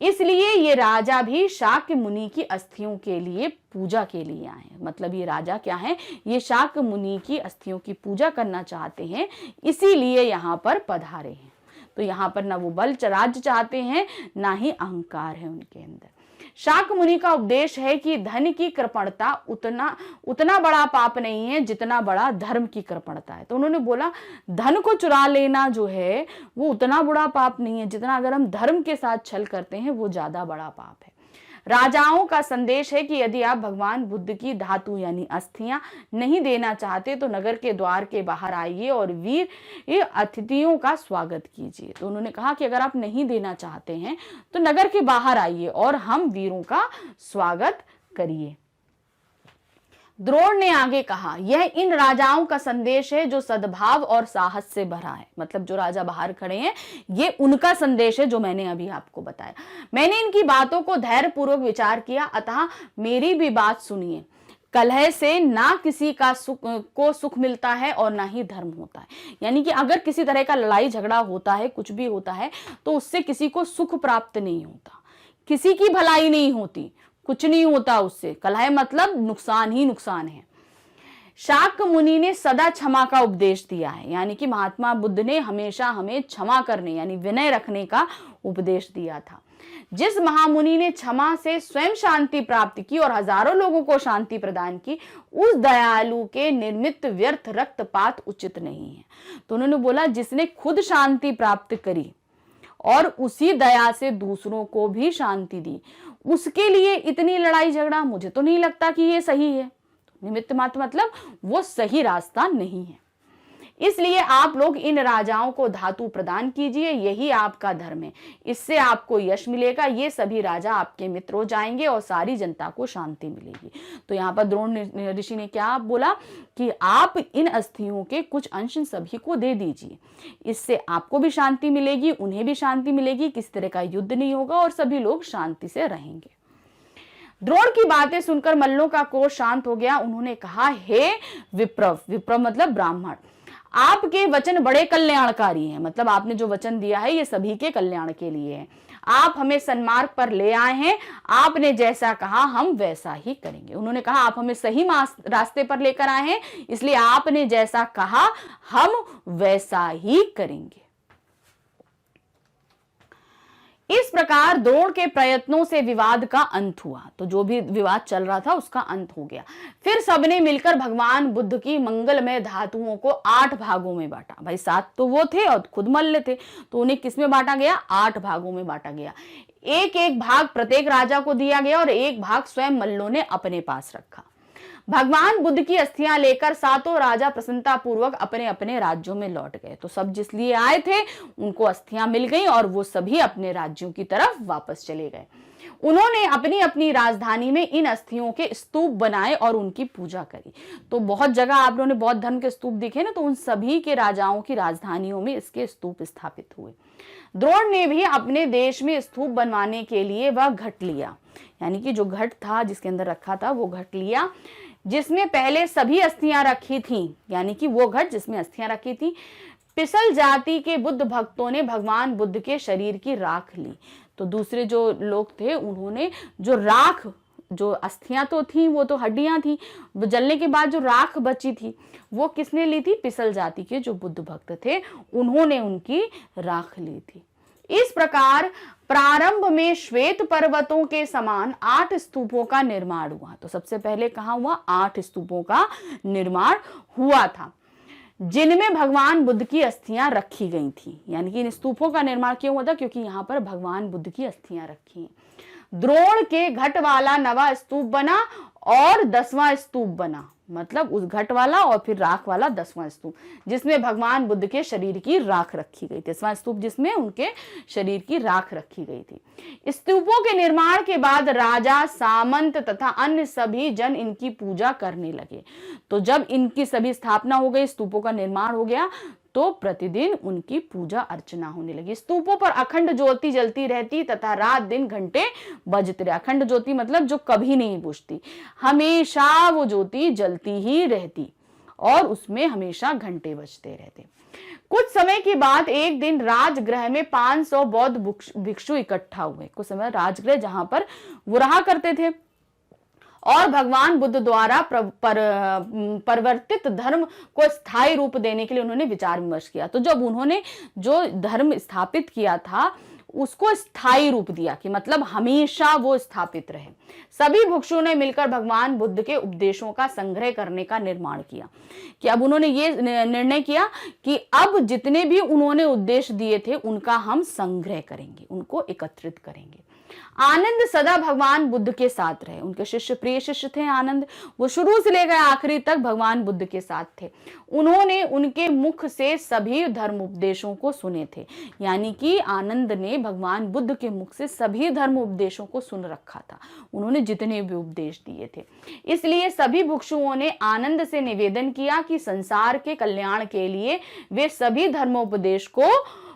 इसलिए ये राजा भी शाक्य मुनि की अस्थियों के लिए पूजा के लिए आए हैं। मतलब ये राजा क्या है, ये शाक्य मुनि की अस्थियों की पूजा करना चाहते हैं, इसीलिए यहाँ पर पधारे हैं। तो यहाँ पर ना वो बल राज्य चाहते हैं, ना ही अहंकार है उनके अंदर। शाक्य मुनि का उपदेश है कि धन की कृपणता उतना बड़ा पाप नहीं है जितना बड़ा धर्म की कृपणता है। तो उन्होंने बोला धन को चुरा लेना जो है वो उतना बड़ा पाप नहीं है जितना अगर हम धर्म के साथ छल करते हैं वो ज्यादा बड़ा पाप है। राजाओं का संदेश है कि यदि आप भगवान बुद्ध की धातु यानी अस्थियां नहीं देना चाहते तो नगर के द्वार के बाहर आइए और वीर अतिथियों का स्वागत कीजिए। तो उन्होंने कहा कि अगर आप नहीं देना चाहते हैं तो नगर के बाहर आइए और हम वीरों का स्वागत करिए। द्रोण ने आगे कहा, यह इन राजाओं का संदेश है जो सद्भाव और साहस से भरा है। मतलब जो राजा बाहर खड़े हैं ये उनका संदेश है जो मैंने अभी आपको बताया। मैंने इनकी बातों को धैर्यपूर्वक विचार किया, अतः मेरी भी बात सुनिए। कलह से ना किसी का सुख मिलता है और ना ही धर्म होता है। यानी कि अगर किसी तरह का लड़ाई झगड़ा होता है, कुछ भी होता है, तो उससे किसी को सुख प्राप्त नहीं होता, किसी की भलाई नहीं होती, कुछ नहीं होता उससे। कलह मतलब नुकसान ही नुकसान है। शाक्य मुनि ने सदा क्षमा का उपदेश दिया है, यानी कि महात्मा बुद्ध ने हमेशा हमें क्षमा करने यानी विनय रखने का उपदेश दिया था। जिस महामुनि ने क्षमा से स्वयं शांति प्राप्त की और हजारों लोगों को शांति प्रदान की, उस दयालु के निर्मित व्यर्थ रक्तपात उचित नहीं है। तो उन्होंने बोला जिसने खुद शांति प्राप्त करी और उसी दया से दूसरों को भी शांति दी, उसके लिए इतनी लड़ाई झगड़ा मुझे तो नहीं लगता कि ये सही है। निमित्त मात्र मतलब वो सही रास्ता नहीं है। इसलिए आप लोग इन राजाओं को धातु प्रदान कीजिए, यही आपका धर्म है। इससे आपको यश मिलेगा, ये सभी राजा आपके मित्र हो जाएंगे और सारी जनता को शांति मिलेगी। तो यहाँ पर द्रोण ऋषि ने क्या बोला कि आप इन अस्थियों के कुछ अंश सभी को दे दीजिए, इससे आपको भी शांति मिलेगी, उन्हें भी शांति मिलेगी, किसी तरह का युद्ध नहीं होगा और सभी लोग शांति से रहेंगे। द्रोण की बातें सुनकर मल्लों का क्रोध शांत हो गया। उन्होंने कहा, हे विप्रव, विप्रव मतलब ब्राह्मण, आपके वचन बड़े कल्याणकारी हैं। मतलब आपने जो वचन दिया है ये सभी के कल्याण के लिए है। आप हमें सन्मार्ग पर ले आए हैं, आपने जैसा कहा हम वैसा ही करेंगे। उन्होंने कहा आप हमें सही रास्ते पर लेकर आए हैं, इसलिए आपने जैसा कहा हम वैसा ही करेंगे। इस प्रकार द्रोण के प्रयत्नों से विवाद का अंत हुआ। तो जो भी विवाद चल रहा था उसका अंत हो गया। फिर सबने मिलकर भगवान बुद्ध की मंगलमय धातुओं को 8 भागों में बांटा। भाई 7 तो वो थे और खुद मल्ल थे, तो उन्हें किस में बांटा गया? 8 भागों में बांटा गया। एक भाग प्रत्येक राजा को दिया गया और एक भाग स्वयं मल्लों ने अपने पास रखा। भगवान बुद्ध की अस्थियां लेकर 7 राजा प्रसन्नता पूर्वक अपने अपने राज्यों में लौट गए। तो सब जिस लिए आए थे उनको अस्थियां मिल गई और वो सभी अपने राज्यों की तरफ वापस चले गए। उन्होंने अपनी अपनी राजधानी में इन अस्थियों के स्तूप बनाए और उनकी पूजा करी। तो बहुत जगह आप लोगों ने बौद्ध धर्म के स्तूप दिखे ना, तो उन सभी के राजाओं की राजधानियों में इसके स्तूप स्थापित हुए। द्रोण ने भी अपने देश में स्तूप बनवाने के लिए वह घट लिया, यानी कि जो घट था जिसके अंदर रखा था वो घट लिया, जिसमें पहले सभी अस्थियां रखी थीं, यानी कि वो घट जिसमें अस्थियां रखी थी। पिसल जाति के बुद्ध भक्तों ने भगवान बुद्ध के शरीर की राख ली। तो दूसरे जो लोग थे उन्होंने जो राख, जो अस्थियां तो थी वो तो हड्डियां थी, जलने के बाद जो राख बची थी वो किसने ली थी? पिसल जाति के जो बुद्ध भक्त थे उन्होंने उनकी राख ली थी। इस प्रकार प्रारंभ में श्वेत पर्वतों के समान 8 स्तूपों का निर्माण हुआ। तो सबसे पहले कहाँ हुआ? 8 स्तूपों का निर्माण हुआ था, जिनमें भगवान बुद्ध की अस्थियां रखी गई थी। यानी कि इन स्तूपों का निर्माण क्यों हुआ था? क्योंकि यहाँ पर भगवान बुद्ध की अस्थियां रखी हैं। द्रोण के घट वाला 9वां स्तूप बना और 10वां स्तूप बना, मतलब उस घट वाला और फिर राख वाला 10वां स्तूप, जिसमें भगवान बुद्ध के शरीर की राख रखी गई थी। 10वां स्तूप जिसमें उनके शरीर की राख रखी गई थी। स्तूपों के निर्माण के बाद राजा, सामंत तथा अन्य सभी जन इनकी पूजा करने लगे। तो जब इनकी सभी स्थापना हो गई, स्तूपों का निर्माण हो गया, तो प्रतिदिन उनकी पूजा अर्चना होने लगी। स्तूपों पर अखंड ज्योति जलती रहती तथा रात दिन घंटे बजते रहे। अखंड ज्योति मतलब जो कभी नहीं बुझती, हमेशा वो ज्योति जलती ही रहती और उसमें हमेशा घंटे बजते रहते। कुछ समय की बात, एक दिन राजगृह में 500 बौद्ध भिक्षु इकट्ठा हुए। कुछ समय राजगृह जहां पर वो रहा करते थे, और भगवान बुद्ध द्वारा परिवर्तित धर्म को स्थायी रूप देने के लिए उन्होंने विचार विमर्श किया। तो जब उन्होंने जो धर्म स्थापित किया था उसको स्थायी रूप दिया, कि मतलब हमेशा वो स्थापित रहे। सभी भिक्षुओं ने मिलकर भगवान बुद्ध के उपदेशों का संग्रह करने का निर्माण किया, कि अब उन्होंने ये निर्णय किया कि अब जितने भी उन्होंने उद्देश्य दिए थे उनका हम संग्रह करेंगे, उनको एकत्रित करेंगे। आनंद सदा भगवान बुद्ध के साथ रहे। उनके शिष्य, प्रिय शिष्य थे आनंद, वो शुरू से लेकर आखिरी तक भगवान बुद्ध के साथ थे। उन्होंने उनके मुख से सभी धर्म उपदेशों को सुने थे, यानी कि आनंद ने भगवान बुद्ध के मुख से सभी धर्म उपदेशों को सुन रखा था, उन्होंने जितने भी उपदेश दिए थे। इसलिए सभी भिक्षुओं ने आनंद से निवेदन किया कि संसार के कल्याण के लिए वे सभी धर्मोपदेश को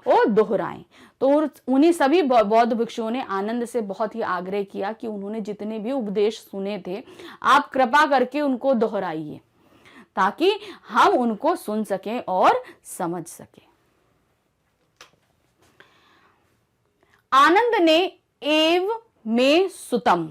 दोहराएं। तो उन्हीं सभी बौद्ध भिक्षुओं ने आनंद से बहुत ही आग्रह किया कि उन्होंने जितने भी उपदेश सुने थे आप कृपा करके उनको दोहराइए, ताकि हम उनको सुन सकें और समझ सकें। आनंद ने एव में सुतम,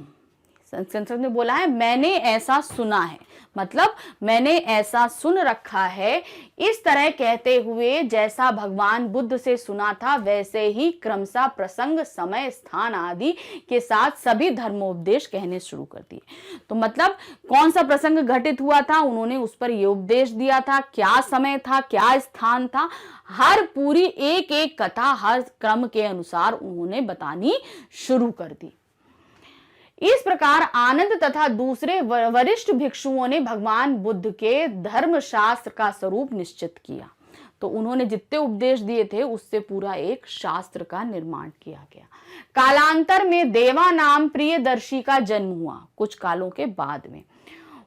संस्कृत में बोला है मैंने ऐसा सुना है, मतलब मैंने ऐसा सुन रखा है। इस तरह कहते हुए जैसा भगवान बुद्ध से सुना था वैसे ही क्रमशः प्रसंग, समय, स्थान आदि के साथ सभी धर्मोपदेश कहने शुरू कर दिए। तो मतलब कौन सा प्रसंग घटित हुआ था, उन्होंने उस पर यह उपदेश दिया था, क्या समय था, क्या स्थान था, हर पूरी एक एक कथा हर क्रम के अनुसार उन्होंने बतानी शुरू कर दी। इस प्रकार आनंद तथा दूसरे वरिष्ठ भिक्षुओं ने भगवान बुद्ध के धर्मशास्त्र का स्वरूप निश्चित किया। तो उन्होंने जितने उपदेश दिए थे उससे पूरा एक शास्त्र का निर्माण किया गया। कालांतर में देवा नाम प्रियदर्शी का जन्म हुआ। कुछ कालों के बाद में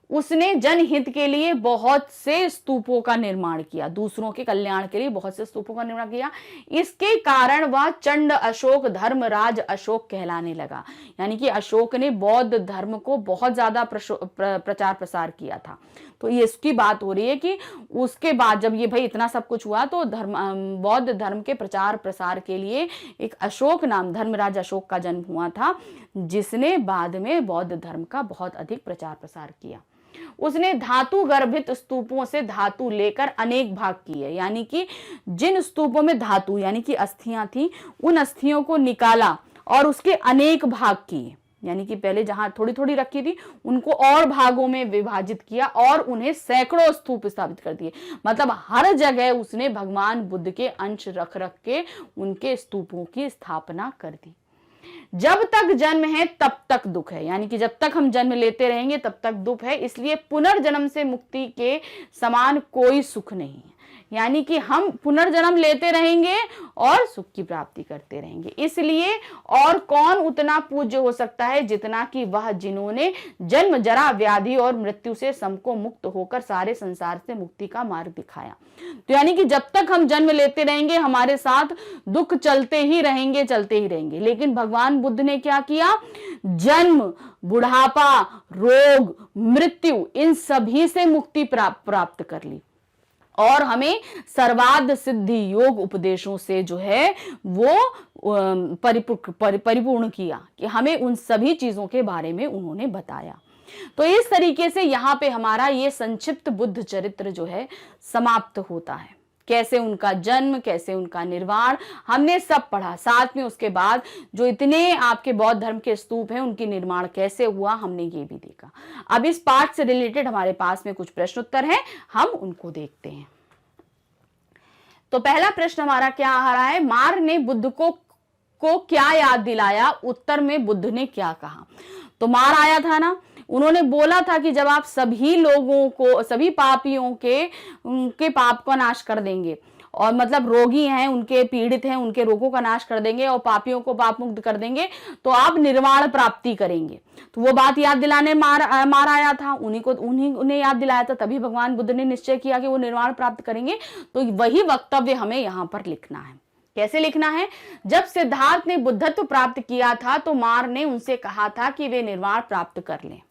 उसने जनहित के लिए बहुत से स्तूपों का निर्माण किया, दूसरों के कल्याण के लिए बहुत से स्तूपों का निर्माण किया। इसके कारण वह चंड अशोक, धर्मराज अशोक कहलाने लगा। यानी कि अशोक ने बौद्ध धर्म को बहुत ज्यादा प्रचार प्रसार किया था। तो ये इसकी बात हो रही है कि उसके बाद जब ये भाई इतना सब कुछ हुआ तो बौद्ध धर्म के प्रचार प्रसार के लिए एक अशोक नाम, धर्मराज अशोक का जन्म हुआ था, जिसने बाद में बौद्ध धर्म का बहुत अधिक प्रचार प्रसार किया। उसने धातु गर्भित स्तूपों से धातु लेकर अनेक भाग किए, यानी कि जिन स्तूपों में धातु यानी कि अस्थियां थी उन अस्थियों को निकाला और उसके अनेक भाग किए, यानी कि पहले जहां थोड़ी थोड़ी रखी थी उनको और भागों में विभाजित किया और उन्हें सैकड़ों स्तूप स्थापित कर दिए। मतलब हर जगह उसने भगवान बुद्ध के अंश रख रख के उनके स्तूपों की स्थापना कर दी। जब तक जन्म है तब तक दुख है, यानी कि जब तक हम जन्म लेते रहेंगे तब तक दुख है, इसलिए पुनर्जन्म से मुक्ति के समान कोई सुख नहीं है। यानी कि हम पुनर्जन्म लेते रहेंगे और सुख की प्राप्ति करते रहेंगे। इसलिए और कौन उतना पूज्य हो सकता है जितना कि वह जिन्होंने जन्म, जरा, व्याधि और मृत्यु से सबको मुक्त होकर सारे संसार से मुक्ति का मार्ग दिखाया। तो यानी कि जब तक हम जन्म लेते रहेंगे हमारे साथ दुख चलते ही रहेंगे, चलते ही रहेंगे। लेकिन भगवान बुद्ध ने क्या किया, जन्म, बुढ़ापा, रोग, मृत्यु, इन सभी से मुक्ति प्राप्त कर ली और हमें सर्वार्थ सिद्धि योग उपदेशों से जो है वो परिपूर्ण किया, कि हमें उन सभी चीजों के बारे में उन्होंने बताया। तो इस तरीके से यहाँ पे हमारा ये संक्षिप्त बुद्ध चरित्र जो है समाप्त होता है। कैसे उनका जन्म, कैसे उनका निर्वाण हमने सब पढ़ा। साथ में उसके बाद जो इतने आपके बौद्ध धर्म के स्तूप हैं उनकी निर्माण कैसे हुआ हमने ये भी देखा। अब इस पाठ से रिलेटेड हमारे पास में कुछ प्रश्न उत्तर हैं, हम उनको देखते हैं। तो पहला प्रश्न हमारा क्या आ रहा है, मार ने बुद्ध को क्या याद दिलाया, उत्तर में बुद्ध ने क्या कहा। तो मार आया था ना, उन्होंने बोला था कि जब आप सभी लोगों को, सभी पापियों के उनके पाप का नाश कर देंगे और मतलब रोगी हैं, उनके पीड़ित हैं, उनके रोगों का नाश कर देंगे और पापियों को पाप मुक्त कर देंगे तो आप निर्वाण प्राप्ति करेंगे। तो वो बात याद दिलाने मार आया था, उन्हें याद दिलाया था, तभी भगवान बुद्ध ने निश्चय किया कि वो निर्वाण प्राप्त करेंगे। तो वही वक्तव्य हमें यहाँ पर लिखना है। कैसे लिखना है, जब सिद्धार्थ ने बुद्धत्व प्राप्त किया था तो मार ने उनसे कहा था कि वे निर्वाण प्राप्त कर लें।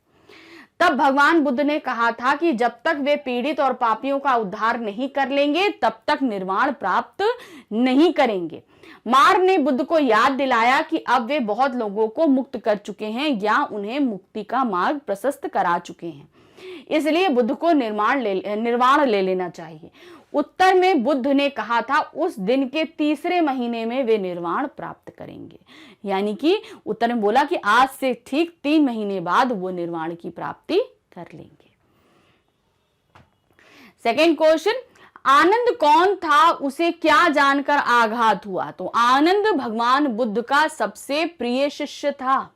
तब भगवान बुद्ध ने कहा था कि जब तक वे पीड़ित और पापियों का उद्धार नहीं कर लेंगे तब तक निर्वाण प्राप्त नहीं करेंगे। मार्ग ने बुद्ध को याद दिलाया कि अब वे बहुत लोगों को मुक्त कर चुके हैं या उन्हें मुक्ति का मार्ग प्रशस्त करा चुके हैं, इसलिए बुद्ध को निर्वाण ले लेना चाहिए। उत्तर में बुद्ध ने कहा था उस दिन के तीसरे महीने में वे निर्वाण प्राप्त करेंगे, यानी कि उत्तर में बोला कि आज से ठीक 3 महीने बाद वो निर्वाण की प्राप्ति कर लेंगे। सेकेंड क्वेश्चन, आनंद कौन था, उसे क्या जानकर आघात हुआ? तो आनंद भगवान बुद्ध का सबसे प्रिय शिष्य था,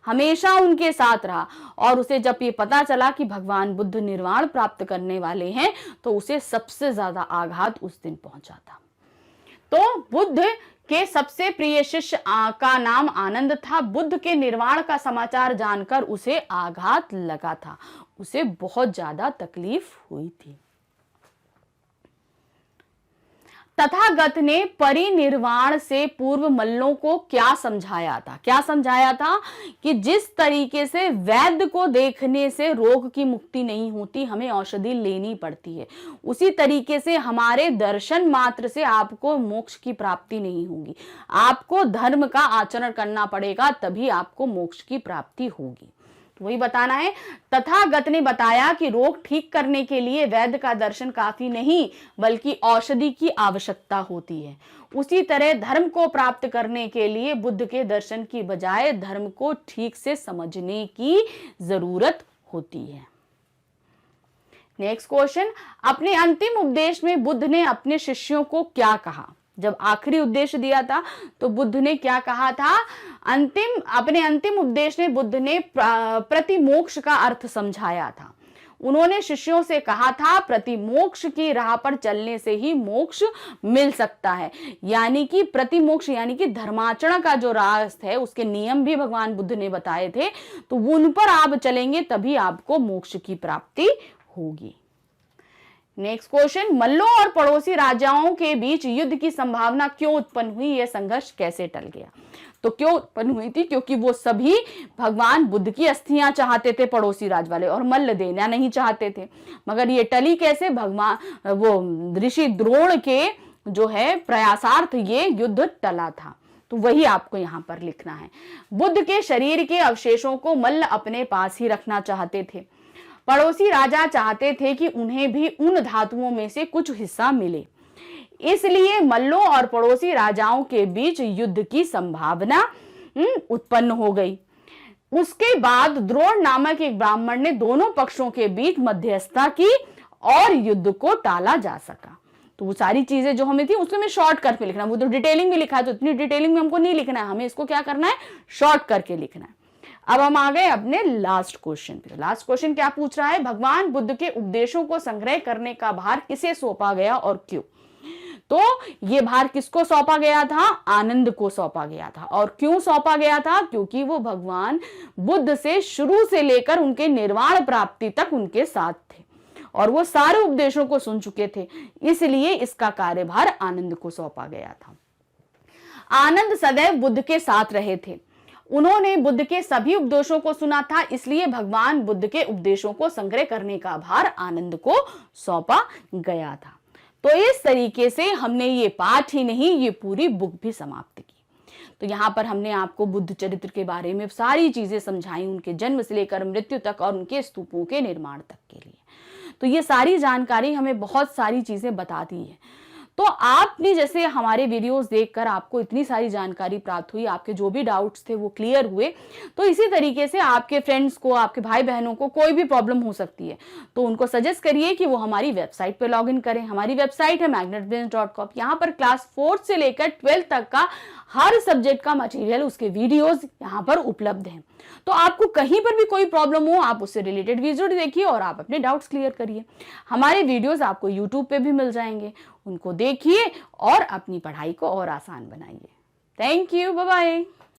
हमेशा उनके साथ रहा, और उसे जब ये पता चला कि भगवान बुद्ध निर्वाण प्राप्त करने वाले हैं तो उसे सबसे ज्यादा आघात उस दिन पहुंचा था। तो बुद्ध के सबसे प्रिय शिष्य का नाम आनंद था। बुद्ध के निर्वाण का समाचार जानकर उसे आघात लगा था, उसे बहुत ज्यादा तकलीफ हुई थी। तथागत ने परिनिर्वाण से पूर्व मल्लों को क्या समझाया था? क्या समझाया था कि जिस तरीके से वैद्य को देखने से रोग की मुक्ति नहीं होती, हमें औषधि लेनी पड़ती है, उसी तरीके से हमारे दर्शन मात्र से आपको मोक्ष की प्राप्ति नहीं होगी। आपको धर्म का आचरण करना पड़ेगा, तभी आपको मोक्ष की प्राप्ति होगी। वही बताना है। तथागत ने बताया कि रोग ठीक करने के लिए वैद्य का दर्शन काफी नहीं, बल्कि औषधि की आवश्यकता होती है। उसी तरह धर्म को प्राप्त करने के लिए बुद्ध के दर्शन की बजाय धर्म को ठीक से समझने की जरूरत होती है। नेक्स्ट क्वेश्चन, अपने अंतिम उपदेश में बुद्ध ने अपने शिष्यों को क्या कहा? जब आखिरी उद्देश्य दिया था तो बुद्ध ने क्या कहा था? अपने अंतिम उपदेश में बुद्ध ने प्रतिमोक्ष का अर्थ समझाया था। उन्होंने शिष्यों से कहा था प्रतिमोक्ष की राह पर चलने से ही मोक्ष मिल सकता है, यानी कि प्रतिमोक्ष यानी कि धर्माचरण का जो रास्ता है उसके नियम भी भगवान बुद्ध ने बताए थे, तो उन पर आप चलेंगे तभी आपको मोक्ष की प्राप्ति होगी। नेक्स्ट क्वेश्चन, मल्लों और पड़ोसी राजाओं के बीच युद्ध की संभावना क्यों उत्पन्न हुई? यह संघर्ष कैसे टल गया? तो क्यों उत्पन्न हुई थी? क्योंकि वो सभी भगवान बुद्ध की अस्थियां चाहते थे पड़ोसी राज वाले, और मल्ल देना नहीं चाहते थे। मगर ये टली कैसे? भगवान वो ऋषि द्रोण के जो है प्रयासार्थ ये युद्ध टला था। तो वही आपको यहाँ पर लिखना है। बुद्ध के शरीर के अवशेषों को मल्ल अपने पास ही रखना चाहते थे। पड़ोसी राजा चाहते थे कि उन्हें भी उन धातुओं में से कुछ हिस्सा मिले, इसलिए मल्लों और पड़ोसी राजाओं के बीच युद्ध की संभावना उत्पन्न हो गई। उसके बाद द्रोण नामक एक ब्राह्मण ने दोनों पक्षों के बीच मध्यस्थता की और युद्ध को टाला जा सका। तो वो सारी चीजें जो हमें थी उसमें शॉर्ट करके लिखना, वो तो डिटेलिंग में लिखा है, तो इतनी डिटेलिंग में हमको नहीं लिखना है, हमें इसको क्या करना है, शॉर्ट करके लिखना है। अब हम आ गए अपने लास्ट क्वेश्चन पे। लास्ट क्वेश्चन क्या पूछ रहा है? भगवान बुद्ध के उपदेशों को संग्रह करने का भार किसे सौंपा गया और क्यों? तो ये भार किसको सौंपा गया था? आनंद को सौंपा गया था। और क्यों सौंपा गया था? क्योंकि वो भगवान बुद्ध से शुरू से लेकर उनके निर्वाण प्राप्ति तक उनके साथ थे और वो सारे उपदेशों को सुन चुके थे, इसलिए इसका कार्यभार आनंद को सौंपा गया था। आनंद सदैव बुद्ध के साथ रहे थे, उन्होंने बुद्ध के सभी उपदेशों को सुना था, इसलिए भगवान बुद्ध के उपदेशों को संग्रह करने का भार आनंद को सौंपा गया था। तो इस तरीके से हमने ये पाठ ही नहीं, ये पूरी बुक भी समाप्त की। तो यहाँ पर हमने आपको बुद्ध चरित्र के बारे में सारी चीजें समझाई, उनके जन्म से लेकर मृत्यु तक और उनके स्तूपों के निर्माण तक के लिए। तो ये सारी जानकारी हमें बहुत सारी चीजें बताती है। तो आपने जैसे हमारे वीडियोस देखकर आपको इतनी सारी जानकारी प्राप्त हुई, आपके जो भी डाउट्स थे वो क्लियर हुए, तो इसी तरीके से आपके फ्रेंड्स को, आपके भाई बहनों को कोई भी प्रॉब्लम हो सकती है तो उनको सजेस्ट करिए कि वो हमारी वेबसाइट पे लॉगिन करें। हमारी वेबसाइट है magnetbrains.com। यहाँ पर क्लास 4 से लेकर 12 तक का हर सब्जेक्ट का मटेरियल, उसके वीडियोस यहाँ पर उपलब्ध हैं। तो आपको कहीं पर भी कोई प्रॉब्लम हो, आप उससे रिलेटेड वीडियो देखिए और आप अपने डाउट्स क्लियर करिए। हमारे वीडियोस आपको यूट्यूब पे भी मिल जाएंगे, उनको देखिए और अपनी पढ़ाई को और आसान बनाइए। Thank you, bye bye.